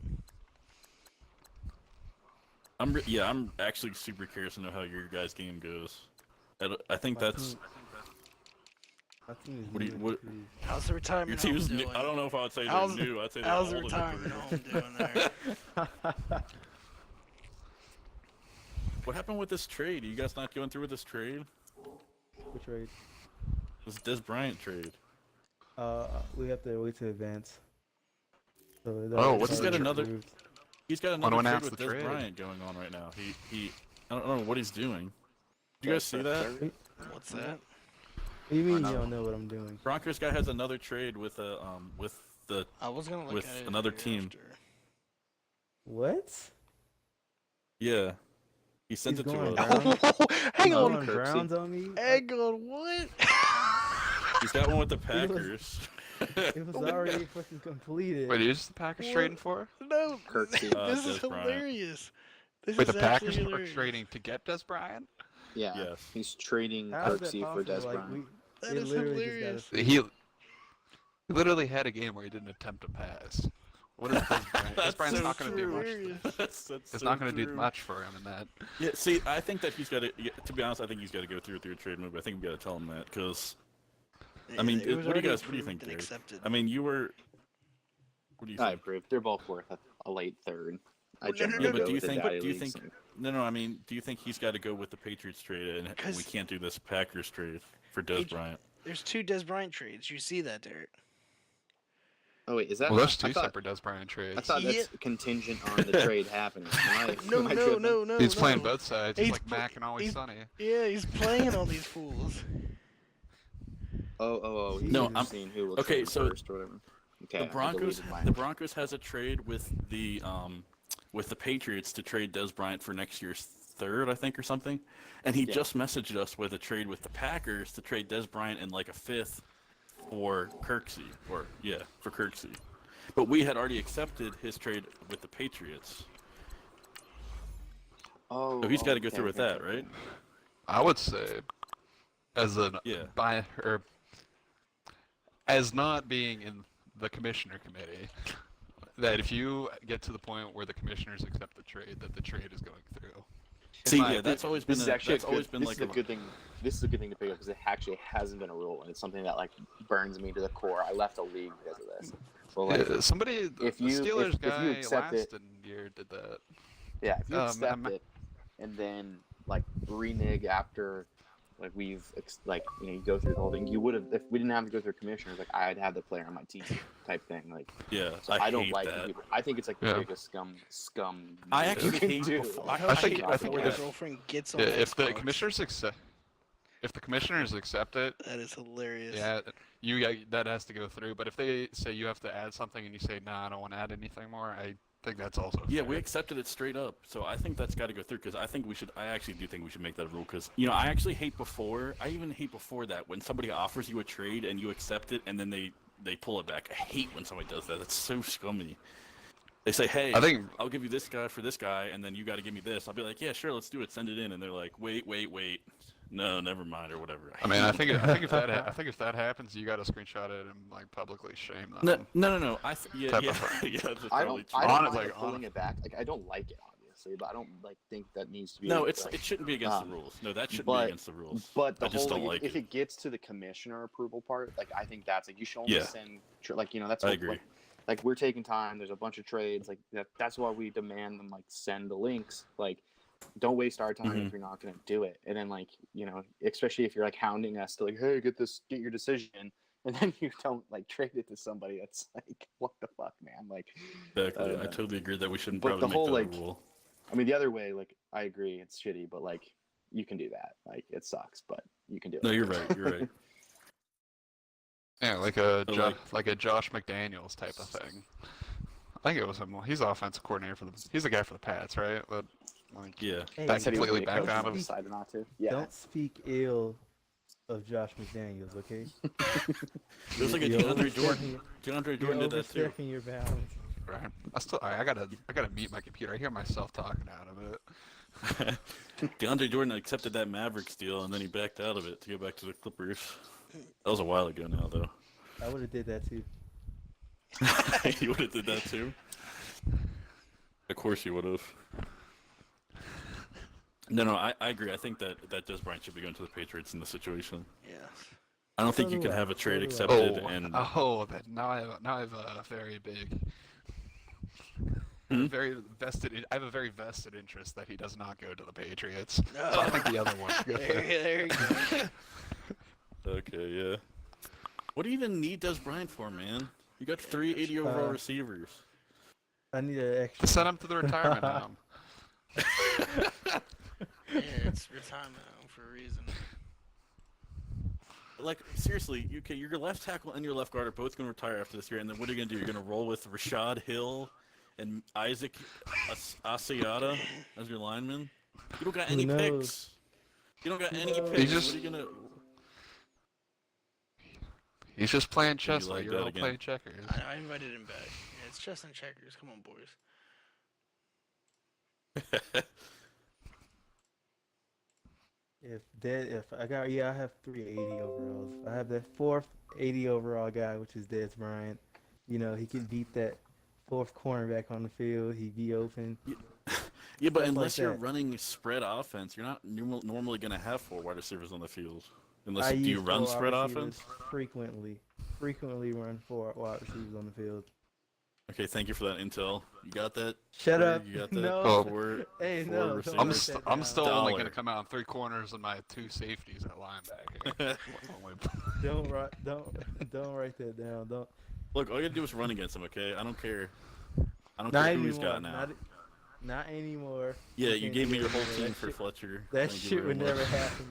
I'm actually super curious to know how your guys' game goes. I think My that's team- My team is What do you- new what- and How's the your retirement team's home new. doing? I don't know if I would say they're How's- new. I'd say they're How's old the in retirement career. home doing there? improved. What happened with this trade? Are you guys not going through with this trade? Which trade? This Des Bryant trade. We have to wait to advance. So Oh, what's He's the got tra- another. He's got another Wanna trade announce with the Des trade? Bryant going on right now. He I don't know what he's doing. Do you guys see that? What's that? What do you mean no. you don't know what I'm doing? Broncos guy has another trade with the I was gonna look With at it another here team. after. What? yeah. He sent He's it to going us. down. Hang You on. going Kirksey. Browns on me? Hang on. What? He's got one with the Packers. It was already fucking completed. Wait, is the Packers What? trading for? No. Kirksey. This is Des Bryant. hilarious. This Wait, is the Packers absolutely are hilarious. trading to get Des Bryant? Yeah. Yes. He's trading How is that Kirksey for possible? Des Like, Bryant. That it is literally hilarious. just got He literally had a game where he didn't attempt to pass. What is Des Bryant? Des That's Bryant's so not going to do true. much. Hilarious. that's It's so not going to do true. much for him in that. Yeah, see, I think that he's got to. To be honest, I think he's got to go through a trade move. I think we got to tell him that because I mean, It was what do you already guys? What do you approved think, and Derek? accepted. I mean, you were. What do you I think? approve. They're both worth a late third. I Well, no, no, generally Yeah, but go do you with the think? daddy Do you leagues think? and- No. I mean, do you think he's got to go with the Patriots trade, and we 'Cause- can't do this Packers trade for Des Hey, Bryant? There's 2 Des Bryant trades. You see that, Derek? Oh wait, is that? Well, there's I two thought, separate Des Bryant trades. I thought that's Yeah. contingent on the trade happening. No, Am I no, tripping? no, no. He's no. playing both sides. He's He's like pl- Mac and Always he's- Sunny. Yeah, he's playing on these fools. Oh. No, he's I'm- seeing who will okay, trade so first or whatever. Okay, The I Broncos. deleted mine. The Broncos has a trade with the Patriots to trade Des Bryant for next year's third, I think, or something. And he Yeah. just messaged us with a trade with the Packers to trade Des Bryant in like a fifth for Kirksey, for Kirksey. But we had already accepted his trade with the Patriots. Oh, So he's got to go okay, through with okay, that, okay. right? I would say, as an Yeah. as not being in the commissioner committee, that if you get to the point where the commissioners accept the trade, that the trade is going through. See, my yeah, that's always been This is actually that's always been this like is a good thing. This is a good thing to pick up because it actually hasn't been a rule, and it's something that like burns me to the core. I left a league because of this. But like, Somebody, if the you- Steelers if guy you accept last it- year did that. yeah, if you accept I'm- it and then like renege after like you go through the whole thing, you would have if we didn't have to go through commissioners. Like I'd have the player on my team type thing. Like yeah. so I don't hate like that. people. I think it's like the Yeah. biggest scum. I move actually you can hate do. before- I think my if- girlfriend gets on Yeah, if the Xbox. commissioners accept it, That is hilarious. yeah, that has to go through. But if they say you have to add something and you say, "Nah, I don't want to add anything more," I think that's also Yeah, fair. we accepted it straight up. So I think that's got to go through because I think we should. I actually do think we should make that a rule because I actually hate before. I even hate before that when somebody offers you a trade and you accept it and then they pull it back. I hate when somebody does that. That's so scummy. They say, "Hey, I think I'll give you this guy for this guy, and then you got to give me this." I'll be like, "Yeah, sure, let's do it. Send it in." And they're like, "Wait, no, never mind, or whatever." I mean, I think if that happens, you got to screenshot it and like publicly shame them. No. Yeah, Type yeah, of- yeah. That's I probably don't. true. I don't Honest- mind like, pulling it back. Like I don't like it, obviously, but I don't like think that needs to be. No, like, it shouldn't be against the rules. No, that shouldn't be but- against the rules. But the I just whole don't like, like if it. it gets to the commissioner approval part, like I think that's like you should only Yeah. send like that's I what, agree. like we're taking time. There's a bunch of trades like that's why we demand them like send the links. Like don't waste our time Mhm. if you're not gonna do it. And then like especially if you're like hounding us to like hey get your decision. And then you don't like trade it to somebody that's like, what the fuck, man? Like, Exactly. I totally agree that we shouldn't but probably the make whole, that like, a rule. I mean, the other way, like, I agree, it's shitty, but like, you can do that. Like, it sucks, but you can do it. No, you're right. You're right. Yeah, like a So, like a Josh McDaniels type of thing. I think it was him. He's offensive coordinator for he's the guy for the Pats, right? But, like, Yeah. Hey, That Said he was completely gonna backed coach, out of but him. decided not to. Yeah. Don't speak ill of Josh McDaniels, okay? It was like a You're DeAndre Jordan. overstepping- DeAndre You're Jordan did that too. overstepping your bounds. right? I gotta mute my computer. I hear myself talking out of it. DeAndre Jordan accepted that Mavericks deal and then he backed out of it to go back to the Clippers. That was a while ago now, though. I would have did that too. You would have did that too. Of course you would have. No, I agree. I think that Des Bryant should be going to the Patriots in this situation. Yeah. I don't think So you do can I. have a trade So do I. accepted and Now I have a very big, Hmm? I have a very vested interest that he does not go to the Patriots. So I No. think the other one. There you go. okay, yeah. What do you even need Des Bryant for, man? You got 3 80 overall receivers. I need an extra. Send him to the retirement home. Yeah, it's retirement home for a reason. Like seriously, your left tackle and your left guard are both going to retire after this year, and then what are you going to do? You're going to roll with Rashad Hill and Isaac Asiata as your lineman? You don't got Who any knows? picks. You don't got any knows? picks. just- What are you gonna? He's just playing chess like like you're that all again? playing checkers. I invited him back. Yeah, it's chess and checkers. Come on, boys. I have 3 80 overalls. I have that fourth 80 overall guy, which is Des Bryant. He can beat that fourth cornerback on the field. He'd be open. Yeah, but Stuff unless like you're that. running spread offense, you're not normally going to have 4 wide receivers on the field. Unless I do you use run 4 spread wide receivers offense? frequently run 4 wide receivers on the field. Okay, thank you for that intel. You got that? Shut Corey? up. You got that? No. Oh. Hey, Four no. don't receivers. I'm write st- that I'm down. still only Dollar. gonna come out on 3 corners and my 2 safeties at linebacker. Don't write that down. Don't. Look, all you gotta do is run against him, okay? I don't care. I don't Not care who anymore. he's got now. Not anymore. Yeah, you can't gave do me your that whole anymore. team That for shit- Fletcher. That Thank you shit very would much. never happen.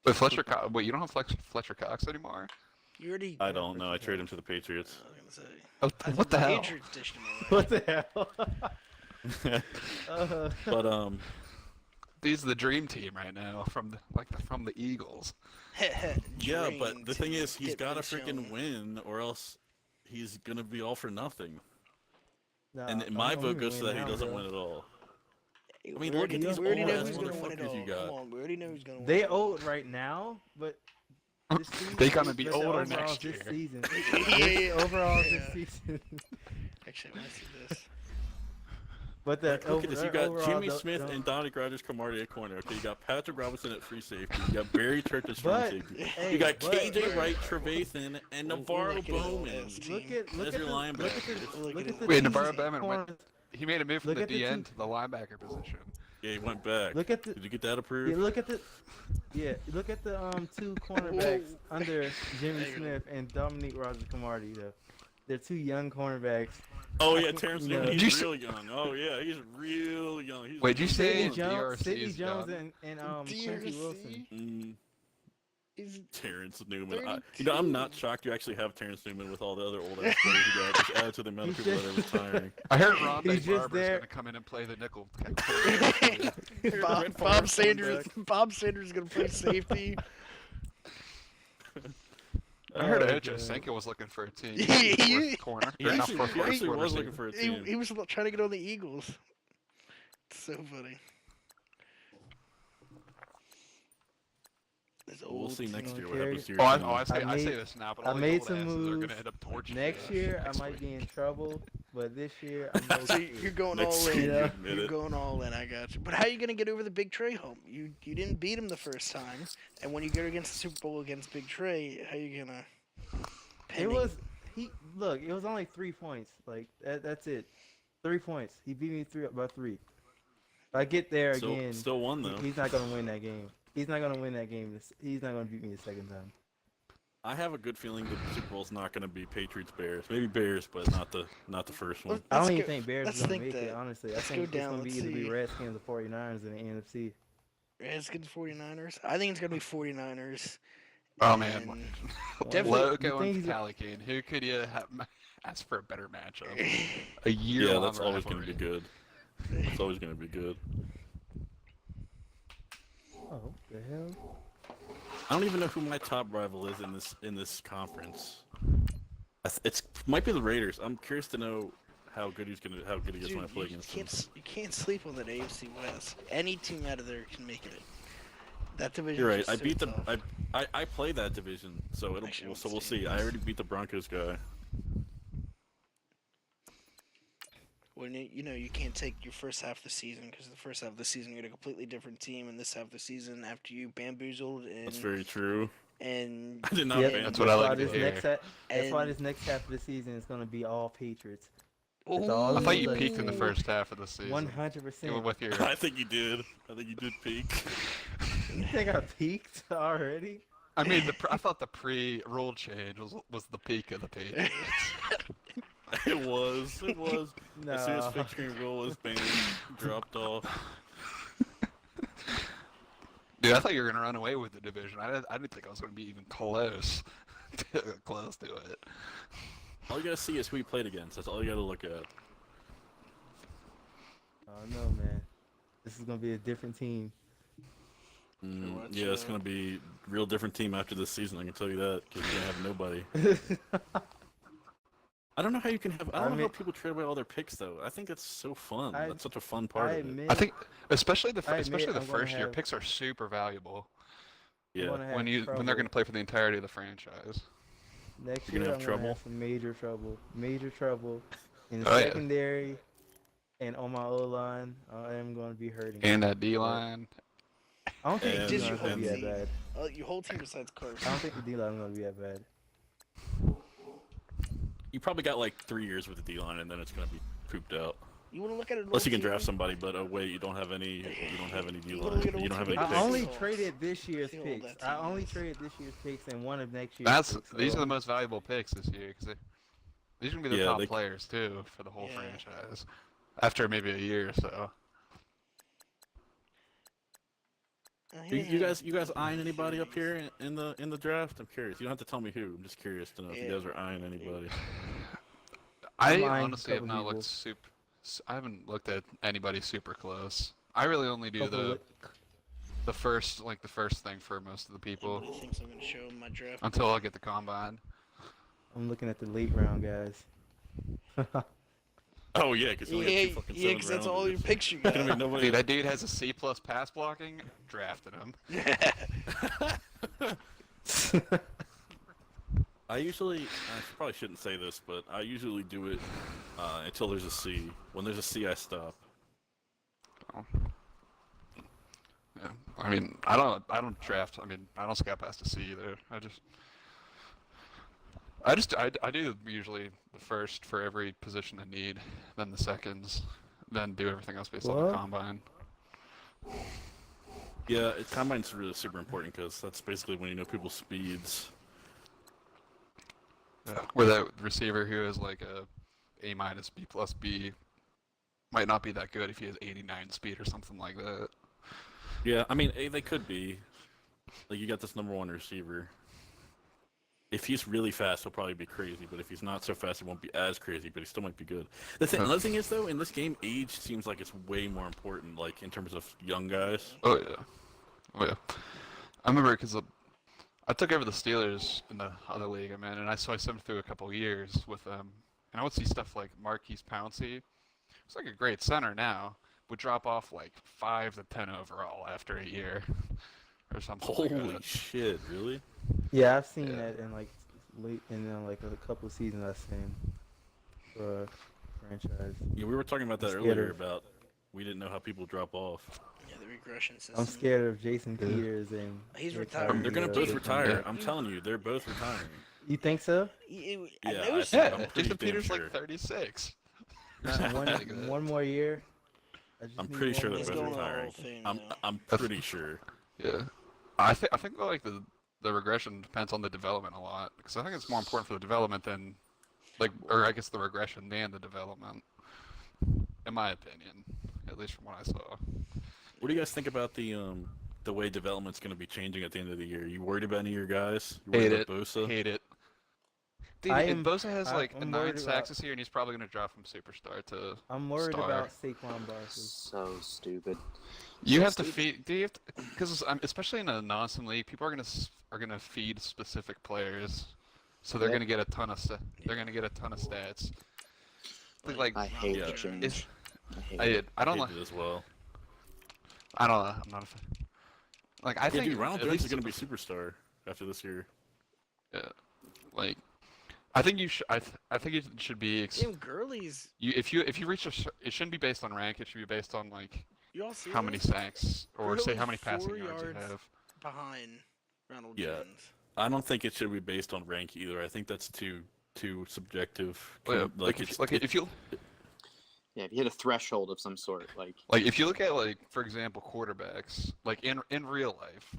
Wait, Wait, you don't have Fletcher Cox anymore? You already. I don't know. I traded him to the Patriots. I was gonna say. Oh, I what thought the hell? Patriots dished him away. What the hell? But He's the dream team right now from the Eagles. Yeah, but Dream the thing to is, he's get got to Vince freaking Young. win, or else he's gonna be all for nothing. Nah, And I my want vote him to goes to win that he now, doesn't bro. win at all. I We mean, look at already, these we already know old-ass who's gonna win it motherfuckers you all. got. Come on, we already know who's gonna win. They it all. old right now, but this season, They gonna be but the older overalls next this year. season. Yeah, Overall yeah. this season. Actually, I want to see this. But the Like, look at this. You got overall Jimmy don't- Smith don't- and Dominic Rodgers-Cromartie at corner. Okay, you got Patrick Robinson at free safety. You got Barry Church as free But safety. hey, You got but- KJ Wright, Trevathan, and We're Navarro looking at all Bowman. this. Look at As look at your the look at linebackers. the Look look at at the Wait, two Navarro Bowman went. corners. He made a move from Look the at the DN two- to the linebacker position. Yeah, he went back. Look at the Did you get that approved? yeah, look at the two cornerbacks under Jimmy There you go. Smith and Dominique Rodgers-Cromartie. Though they're two young cornerbacks. Oh yeah, Terrence You know- Newman. Did you He's say- real young. Oh yeah, he's real young. He's Wait, did you say Sidney Jones, DRC Sidney is Jones young? and Quincy Wilson. Mm, Is Terrence Newman. I'm 32. not shocked you actually have Terrence Newman with all the other old ass players you got. Just add to the amount of He's people that are just- retiring. I heard Rondé He's just Barber's there. gonna come in and play the nickel. Bob, Bob Sanders? Bob Sanders is gonna play safety. I heard Oh, Ocho God. Cinco was looking for a team. He- Fourth corner. He Or not actually, fourth he corner, actually fourth was receiver. looking for a He, team. he was trying to get on the Eagles. It's so funny. This We'll old see next team. year what happens to your Oh, team. I say I made- this now, but I all made the some old asses are moves. gonna end up torching Next you year I next might week. be in trouble, but this year I'm So okay. you're going Next all year, in. you admit You're it. going all in. I got you. But how are you gonna get over the Big Trey home? You didn't beat him the first time, and when you go against the Super Bowl against Big Trey, how you gonna? It Pending- was it was only 3 points. Like that's it. 3 points. He beat me by 3. If I get there again, Still won though. he's not gonna win that game. He's not gonna win that game. He's not gonna beat me the second time. I have a good feeling that the Super Bowl's not going to be Patriots Bears. Maybe Bears, but not the first one. I don't Let's even go- think Bears let's is gonna think make it. that. Honestly, I Let's think go it's down, gonna be let's either be see. Redskins or 49ers in the NFC. Redskins 49ers. I think it's gonna be 49ers. Oh man, and Definitely- Logo you think and he's- Calicane. Who could you ask for a better matchup? A year. Yeah, that's always going to be good. It's always going to be good. Oh, the hell! I don't even know who my top rival is in this conference. It's might be the Raiders. I'm curious to know how good he is Dude, when I play you against him. you can't sleep on that AFC West. Any team out of there can make it. That division. You're right. I beat the I play that division, so Actually, we'll let's see. see. I already beat the Broncos guy. When you can't take your first half of the season because the first half of the season you're a completely different team, and this half of the season after you bamboozled and That's very true. and I did not Yep, ban That's him. what I why like to this hear. That's why And- this next half of the season is gonna be all Patriots. Ooh. all I thought you Like- peaked in the first half of the season. 100%. With your I think you did. I think you did peak. You think I peaked already? I mean, I thought the pre-rule change was the peak of the Patriots. It was. As soon as No. fixturing rule was banned, dropped off. Dude, I thought you were gonna run away with the division. I didn't think I was gonna be even close, close to it. All you gotta see is who he played against. That's all you gotta look at. Oh no, man. This is gonna be a different team. watch Yeah, it's out. gonna be a real different team after this season. I can tell you that. Because you're gonna have nobody. I don't know how you can have. I don't know how people trade away all their picks though. I think that's so fun. I- That's such a fun part I of it. admit, I think, especially the I admit especially the I'm gonna first year, have- picks are super valuable I'm Yeah. gonna have when they're trouble. gonna play for the entirety of the franchise. Next You're year, gonna I'm have gonna trouble? have some major trouble in the Oh, yeah. secondary and on my O line. I am going to be hurting. And that D line. I don't think and- the Just D your line's going to be whole that team. bad. Your whole team besides Carson. I don't think the D line's going to be that bad. You probably got like 3 years with the D line, and then it's gonna be pooped out. You want to look at it? Unless you can draft somebody, but wait, you don't have any. You don't have any D line. look at You don't have any Big I picks. only picks. traded this year's See all picks. that I team only is. traded this year's picks and one of next year's That's picks. these so- are the most valuable picks this year because these are gonna be the Yeah, top they- players too for the whole Yeah. franchise. After maybe a year or so. You guys eyeing anybody up here in the draft? I'm curious. You don't have to tell me who. I'm just curious to know if you Yeah. guys are eyeing anybody. I I'm eyeing a honestly have couple not people. looked I haven't looked at anybody super close. I really only do Couple the of- the first thing for most of the people Anybody thinks I'm gonna show my draft? until I get the combine. I'm looking at the late round guys. Oh yeah, because you only Yeah, have two fucking yeah, because that's all your picks you got. Gonna make nobody. Dude, that dude has a C+ pass blocking. Drafted him. I probably shouldn't say this, but I usually do it until there's a C. When there's a C, I stop. Oh. Yeah. I mean, I don't draft. I mean, I don't scout past a C either. I do usually the first for every position I need, then the seconds, then do everything else based on the What? combine. Yeah, combine's really super important because that's basically when you know people's speeds. Yeah. Where that receiver who has like a A-, B+B might not be that good if he has 89 speed or something like that. Yeah, I mean, they could be. Like, you got this number 1 receiver. If he's really fast, he'll probably be crazy, but if he's not so fast, he won't be as crazy, but he still might be good. Another thing is, though, in this game, age seems like it's way more important, like, in terms of young guys. Oh yeah, oh yeah. I remember because I took over the Steelers in the other league I'm in, and I sifted through a couple of years with them, and I would see stuff like Marquise Pouncey. It's like a great center now. Would drop off like 5 to 10 overall after a year, or something like Holy that. shit, really? Yeah, I've seen Yeah. that in like late in like a couple of seasons I've seen for a franchise. Yeah, we were talking about that I'm earlier, scared of- about we didn't know how people drop off. Yeah, the regression system. I'm scared of Jason Peters and He's Nick retired. They're gonna Harvey, both though. retire. I'm telling you, they're both retiring. You think so? I Yeah, know I s- think- Yeah, I'm pretty Jason damn Peters sure. like 36. Not one more year. I just I'm need pretty one sure more they're He's both year. going to the Hall retiring. of Fame I'm now. I'm pretty sure. Yeah, I think like the regression depends on the development a lot, because I think it's more important for the development than or I guess the regression than the development, in my opinion, at least from what I saw. What do you guys think about the way development's going to be changing at the end of the year? You worried about any of your guys? You worried Hate it. about Bosa? Hate it. Dude, I am- Bosa has like I'm 9 worried sacks about- this year, and he's probably going to drop from superstar to. I'm worried Star. about Saquon Barkley. So stupid. You have to feed. Do you have to? Because especially in a non-sim league, people are gonna feed specific players, so they're Yep. gonna get a ton of they're gonna get a ton of stats. Like I hate Yeah. the change. It's- I hate it. I don't Hate like. it as well. I don't know. I'm not a fan. Like I Yeah, think dude, Ronald at Jones least is going to be superstar after this year. like I think you should. I think it should be. Damn, Gurley's. If you reach it shouldn't be based on rank. It should be based on like You all see how many this? sacks or say how many Gurley's 4 passing yards you yards have. behind Ronald Yeah. Jones. I don't think it should be based on rank either. I think that's too subjective. Well, yeah, it's- if you Yeah, if you hit a threshold of some sort, like if you look at for example quarterbacks in real life,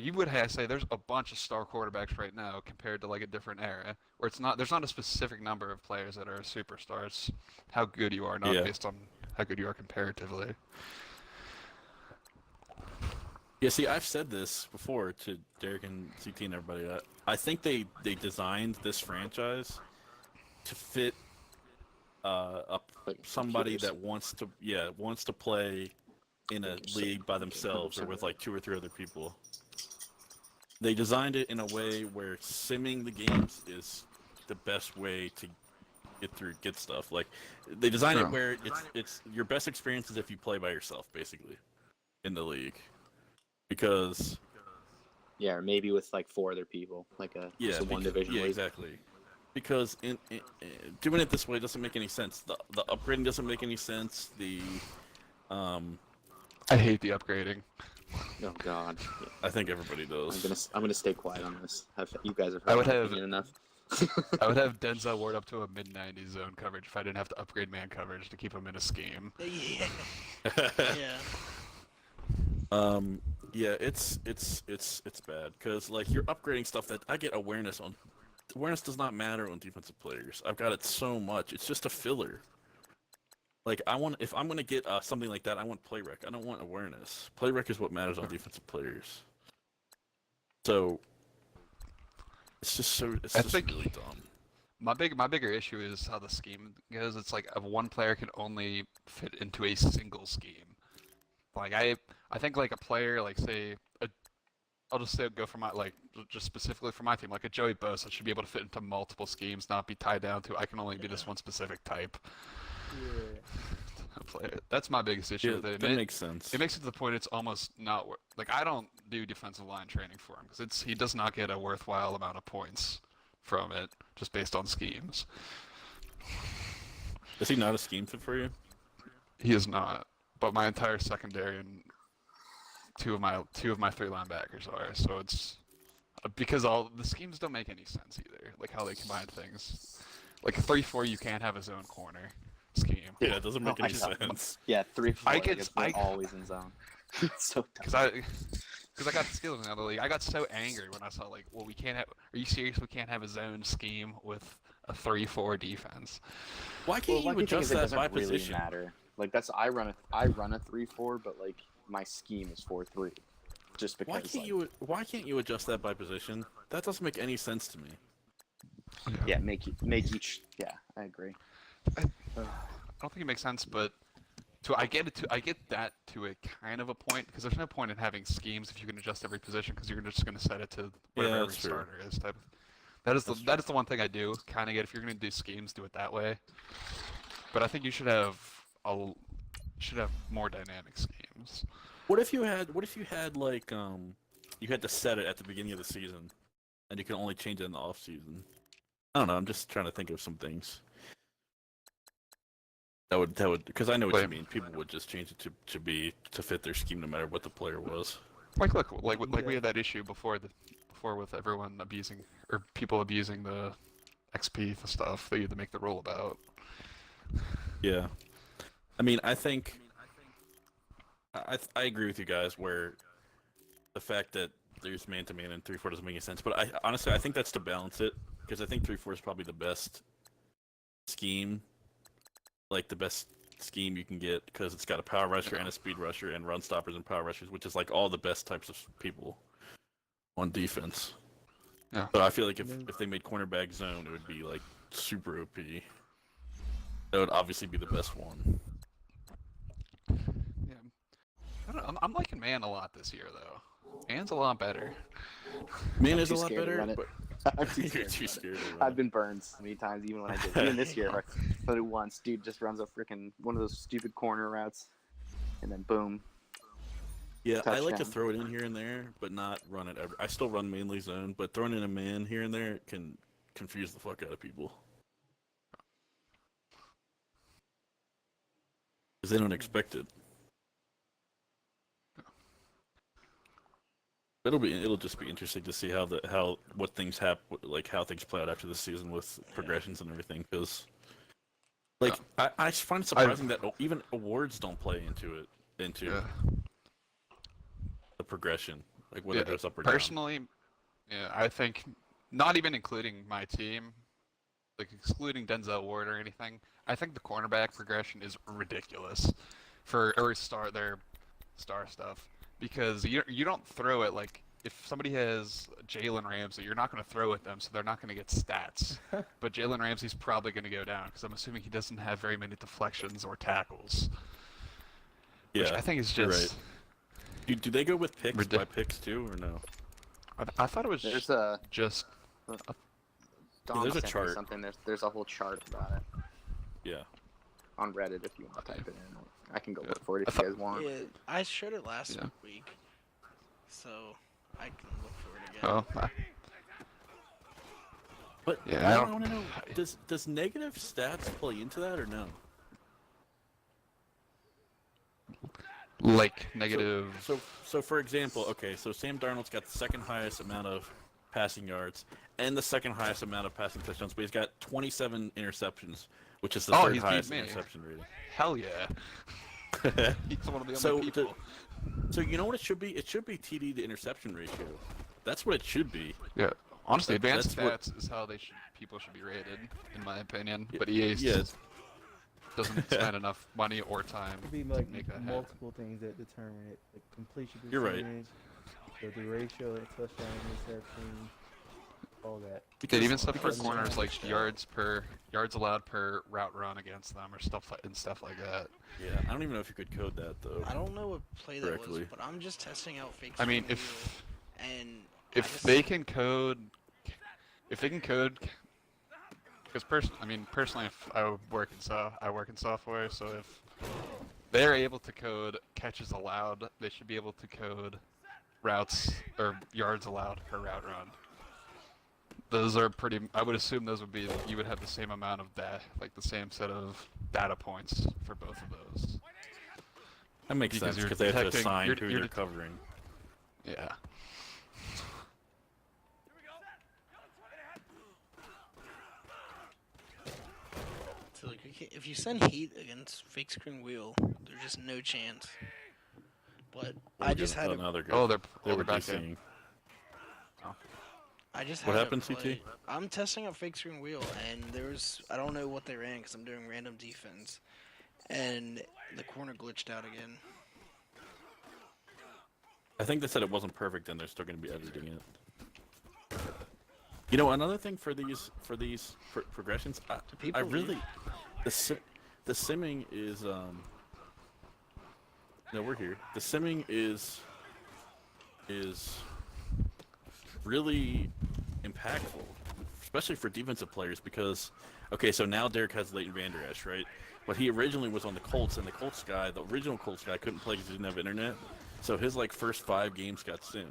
you would say there's a bunch of star quarterbacks right now compared to a different era where there's not a specific number of players that are superstars. How good you are, not Yeah. based on how good you are comparatively. Yeah, see, I've said this before to Derek and CT and everybody. I think they designed this franchise to fit like somebody computers. that wants to play in a league by themselves or with 2 or 3 other people. They designed it in a way where simming the games is the best way to get stuff. They designed Sure. it where it's your best experience is if you play by yourself, basically, in the league. Because Yeah, or maybe with 4 other people, just a one division yeah, league. exactly. Because in doing it this way doesn't make any sense. The upgrading doesn't make any sense. I hate the upgrading. Oh God, yeah. I think everybody does. I'm gonna stay quiet on this. You guys have I heard would my have- opinion enough. I would have Denzel Ward up to a mid-90s zone coverage if I didn't have to upgrade man coverage to keep him in a scheme. Yeah. Yeah. Yeah, it's bad because you're upgrading stuff that I get awareness on. Awareness does not matter on defensive players. I've got it so much. It's just a filler. If I'm gonna get something like that, I want play rec. I don't want awareness. Play rec is what matters on defensive players. So it's just I think- really dumb. My bigger issue is how the scheme goes. It's one player can only fit into a single scheme. Like I think like a player like say I'll just say go for my just specifically for my team like a Joey Bosa should be able to fit into multiple schemes, not be tied down to I can only be this one specific type. Yeah. Player. That's my biggest issue Yeah, with it. that makes sense. It makes it to the point it's almost not like I don't do defensive line training for him because he does not get a worthwhile amount of points from it just based on schemes. Is he not a scheme fit for you? He is not, but my entire secondary and two of my 3 linebackers are. So it's because all the schemes don't make any sense either, like how they combine things. Like a 3-4, you can't have a zone corner scheme. Yeah, it doesn't make any I know. sense. Yeah, 3-4. I Like, get- it's I- always in zone. It's so dumb. Because I got the skills in the other league. I got so angry when I saw like, well, we can't have. Are you serious? We can't have a zone scheme with a 3-4 defense. Why can't Well, you like, adjust it that doesn't by really position? matter. Like that's I run a 3-4, but like my scheme is 4-3, just because. Why can't you adjust that by position? That doesn't make any sense to me. Yeah, make each. Yeah, I agree. I don't think it makes sense, but I get that to a kind of a point because there's no point in having schemes if you can adjust every position because you're just going to set it to whatever every that's true. starter is. That is the one thing I do kind of get. If you're going to do schemes, do it that way. But I think you should have more dynamic schemes. What if you had like you had to set it at the beginning of the season, and you can only change it in the off season? I don't know. I'm just trying to think of some things. That would because I know what you mean. People would just change it to fit their scheme no matter what the player was. Like we had that issue before with everyone abusing or people abusing the XP stuff that you had to make the rule about. Yeah, I mean, I think I agree with you guys where the fact that there's man-to-man and 3-4 doesn't make any sense. But I honestly think that's to balance it because I think 3-4 is probably the best scheme, like the best scheme you can get because it's got a power rusher and a speed rusher and run stoppers and power rushers, which is like all the best types of people on defense. Yeah. But I feel like if they made cornerback zone, it would be like super OP. That would obviously be the best one. Yeah. I don't know, I'm liking man a lot this year though. Man's a lot better. Man I'm is a too lot scared to better, run it. but I'm too you're scared. too scared. I've been burned so many times, even when I did. Even this year, I did it once. Dude just runs a freaking one of those stupid corner routes, and then boom. Yeah, I like to Touchdown. throw it in here and there, but not run it ever. I still run mainly zone, but throwing in a man here and there can confuse the fuck out of people. Because they don't expect it. It'll just be interesting to see what things happen, like how things play out after the season with progressions and everything. Because, like, I find it surprising that even awards don't play into the progression, like whether it goes up or down. Personally, yeah, I think not even including my team, like excluding Denzel Ward or anything, I think the cornerback progression is ridiculous for their star stuff because you don't throw it like if somebody has Jalen Ramsey, you're not going to throw at them, so they're not going to get stats. But Jalen Ramsey's probably going to go down because I'm assuming he doesn't have very many deflections or tackles. Yeah, which I think is you're just. right. Do they go with picks by picks too, or no? I thought it was There's just. Dom there's a sent me chart. Something there's a whole chart about it Yeah. on Reddit if you want to type it in. I can go look for it if you guys want. Yeah, I showed it last Yeah. week, so I can look for it again. Oh, But Yeah, I I don't- want to know, does negative stats play into that or no? like negative. So for example, okay, so Sam Darnold's got the second highest amount of passing yards and the second highest amount of passing touchdowns, but he's got 27 interceptions, which is the third he's beat highest me. interception rating. Hell yeah. He's one of the So only people. So you know what it should be? It should be TD to interception ratio. That's what it should be. Yeah. Honestly, advanced that's stats is how people should be rated, in my opinion. But EA Yeah. doesn't spend enough money or time It could be to like make that happen. multiple things that determine it, like completion You're right. percentage, the ratio, touchdown, interception. all that. They even set for because- corners like yards allowed per route run against them or stuff like that. Yeah, I don't even know if you could code that though. I don't know what play that was, Correctly. but I'm just testing out fake. I mean, screen if wheel, and I if just- they can code, because personally, if I work in software, so if they're able to code catches allowed, they should be able to code routes or yards allowed per route run. Those are pretty. I would assume those would be. You would have the same amount of the same set of data points for both of those. That makes Because sense you're because they have to detecting- assign you're- who you're they're det- covering. Yeah. So like, if you send heat against fake screen wheel, there's just no chance. But I just had now they're good. Oh, they they're were back in. DCing. I just What had happened, to play. CT? I'm testing out fake screen wheel, and I don't know what they ran because I'm doing random defense, and the corner glitched out again. I think they said it wasn't perfect, and they're still going to be editing it. You know, another thing for these progressions, I people really the simming is no, we're here. The simming is really impactful, especially for defensive players because, okay, so now Derek has Leighton Vander Esch, right? But he originally was on the Colts, and the original Colts guy couldn't play because he didn't have internet. So his first 5 games got simmed.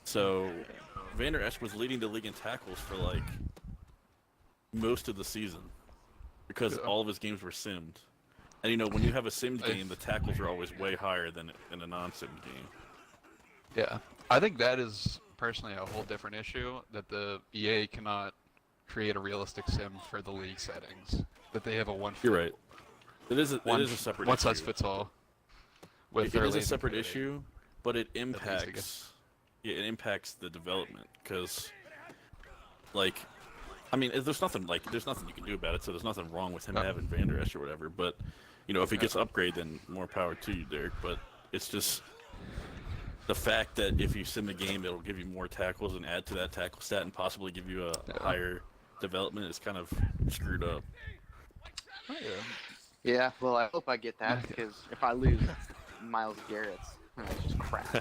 So Vander Esch was leading the league in tackles for most of the season because all of his games were simmed. And when you have a simmed game, the tackles are always way higher than in a non-simmed game. Yeah, I think that is personally a whole different issue that the EA cannot create a realistic sim for the league settings. That they have a one. You're right. It is a separate one issue. size fits all. With It their is a lazy separate coding. issue, but it least, I impacts. guess. Yeah, it impacts the development because, there's nothing you can do about it. So there's nothing wrong with him No. having Vander Esch or whatever. But if he gets upgrade, then more power to you, Derek. But it's just the fact that if you sim the game, it'll give you more tackles and add to that tackle stat and possibly give you a higher development is kind of screwed up. Oh, yeah. Yeah, well, I hope I get that Okay. because if I lose Miles Garrett's, it's just crap.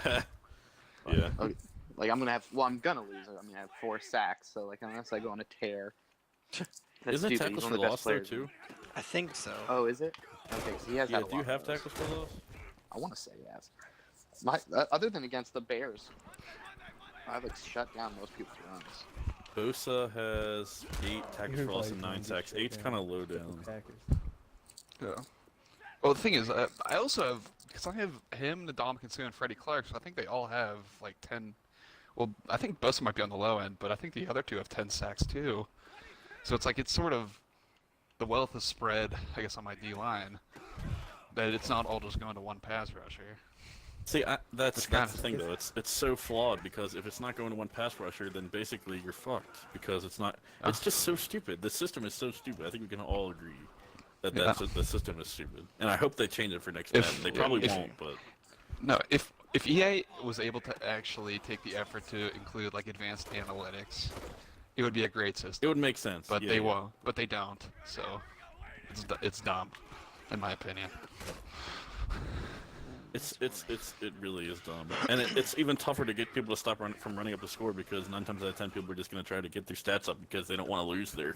Yeah. I'm gonna have. Well, I'm gonna lose. I have 4 sacks, so unless I go on a tear. That's Isn't it stupid. tackles He's for one of the best loss though players. too? I think so. Oh, is it? Okay, so he has Yeah. that. a Do you lot have of those. tackles for loss? I want to say yes. Other than against the Bears, I've shut down most people's runs. Bosa has 8 tackles for loss and 9 Everybody's sacks. gonna 8's get kind of shut low down. down. Packers. Yeah. Well, the thing is, I also have because I have him, Ndamukong Suh, and Freddie Clark. So I think they all have 10. Well, I think Bosa might be on the low end, but I think the other 2 have 10 sacks too. So it's sort of the wealth is spread, I guess, on my D line. That it's not all just going to one pass rusher. See, that's It's the kind of- thing though. It's so flawed because if it's not going to one pass rusher, then basically you're fucked because it's not. It's just so stupid. The system is so stupid. I think we can all agree that the system is stupid. And I hope they change it for next If- Madden. They probably if- won't, but No, if EA was able to actually take the effort to include advanced analytics, it would be a great it system. would make sense. But yeah, they yeah. won't. But they don't. So it's dumb, in my opinion. It really is dumb, and it's even tougher to get people to stop from running up the score because 9 times out of 10 people are just going to try to get their stats up because they don't want to lose their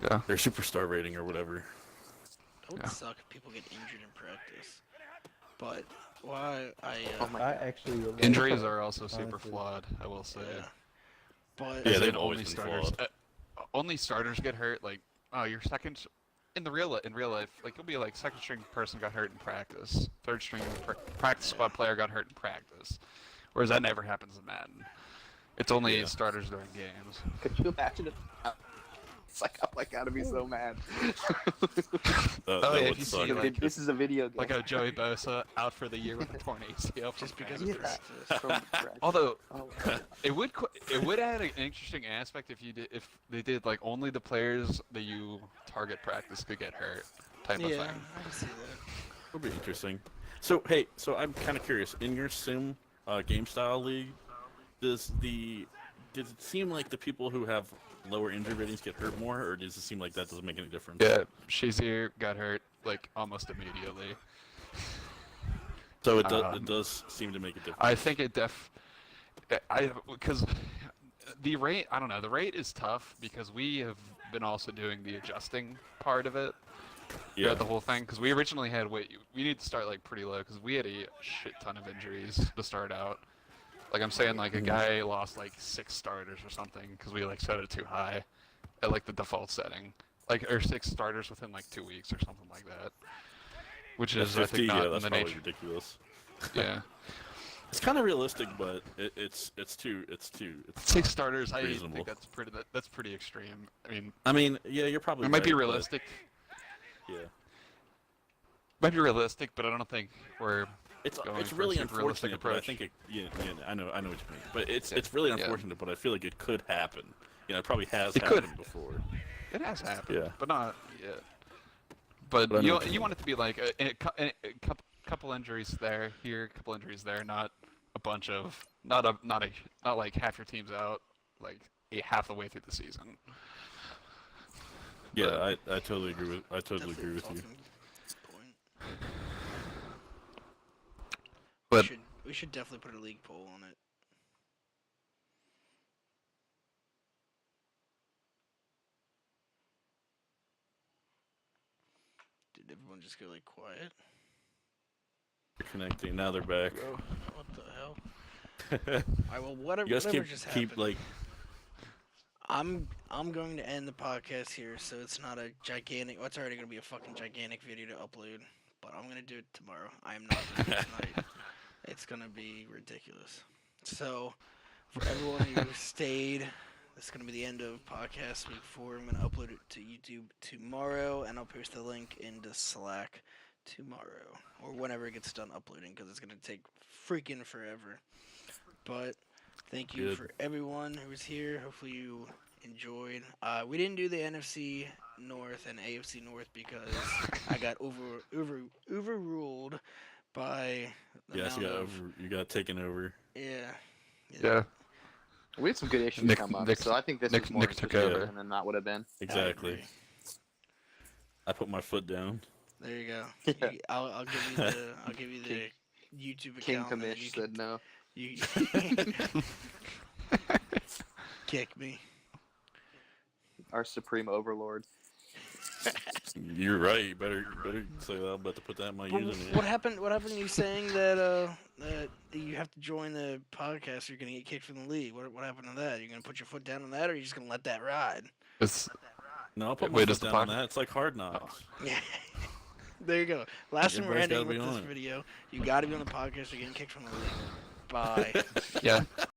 Yeah. superstar rating or whatever. It would Yeah. suck if people get injured in practice. But why Oh my I god. actually would like- Injuries are also super honestly. flawed, I will say. yeah. But Yeah, As they've in always only been starters. flawed. Only starters get hurt. Your second in real life, you'll be second string person got hurt in practice, third string practice squad player got hurt in practice, whereas that never happens in Madden. It's only Yeah. starters during games. Could you imagine it? I'm gotta be so mad. That yeah, would if you suck. see, like- This is a video game. Like a Joey Bosa out for the year with a torn ACL from just because practice. of Yeah. practice. From practice. Although Oh, it would add an interesting aspect if they did only the players that you target practice could get hurt type of Yeah, thing. I can see that. That'll be interesting. So hey, I'm kind of curious. In your sim game style league, does the does it seem like the people who have lower injury ratings get hurt more, or does it seem like that doesn't make any difference? Yeah, Shazier got hurt like almost immediately. So it does seem to make a difference. I think because the rate, I don't know, the rate is tough because we have been also doing the adjusting part of it throughout the whole thing. Because we originally had, we need to start like pretty low because we had a shit ton of injuries to start out. Like I'm saying, like a guy lost like 6 starters or something because we like set it too high at like the default setting, like or 6 starters within like 2 weeks or something like that. Which is, 50, I think, not in that's the probably nature. ridiculous. Yeah. It's kind of realistic, but it's 6 starters. I reasonable. think that's pretty extreme. I mean, yeah, you're probably. It might be right, realistic. Yeah. Might be realistic, but I don't think we're. It's for really a super realistic unfortunate, but I approach. think I know what you mean. But it's really unfortunate, but I feel like it could happen. You know, it probably has happened before. It has happened. Yeah. But not yet. But But I know you want it to be like a couple injuries there, here, a couple injuries there, not a bunch of not like half your team's out like half the way through the season. Yeah, I totally agree with you. Point. But We should definitely put a league poll on it. Did everyone just go like quiet? You're connecting. Now they're back. What the hell? Alright, well, whatever You guys just keep happened. like. I'm going to end the podcast here, so it's not a gigantic. Well, it's already going to be a fucking gigantic video to upload, but I'm going to do it tomorrow. I am not doing it tonight. It's going to be ridiculous. So, for everyone who stayed, this is going to be the end of podcast week 4. I'm going to upload it to YouTube tomorrow, and I'll post the link into Slack tomorrow, or whenever it gets done uploading, because it's going to take freaking forever. But thank you for everyone who was here. Hopefully you enjoyed. We didn't do the NFC North and AFC North because I got overruled by the Yes, amount you got taken over. yeah. We had some good issues Nick- come up, Nick- so I think this Nick- was more Nick took interesting over. than that would have been. Exactly. I put my foot down. There you go. Yeah. I'll give you the YouTube King account. and then Kamish you said no. You kick me. Our supreme overlord. You're right. You better say that. I'm about to put that in my username. What happened? What happened? You saying that that you have to join the podcast, or you're gonna get kicked from the league. What happened to that? You're gonna put your foot down on that, or are you just gonna let that ride? It's No, I'll put Wait, my is foot the down on pod- that. It's like Hard Knocks. Yeah. There you go. Last time we're Everybody's ending gotta with be this on it. video. You got to be on the podcast. You're getting kicked from the league. Bye. yeah.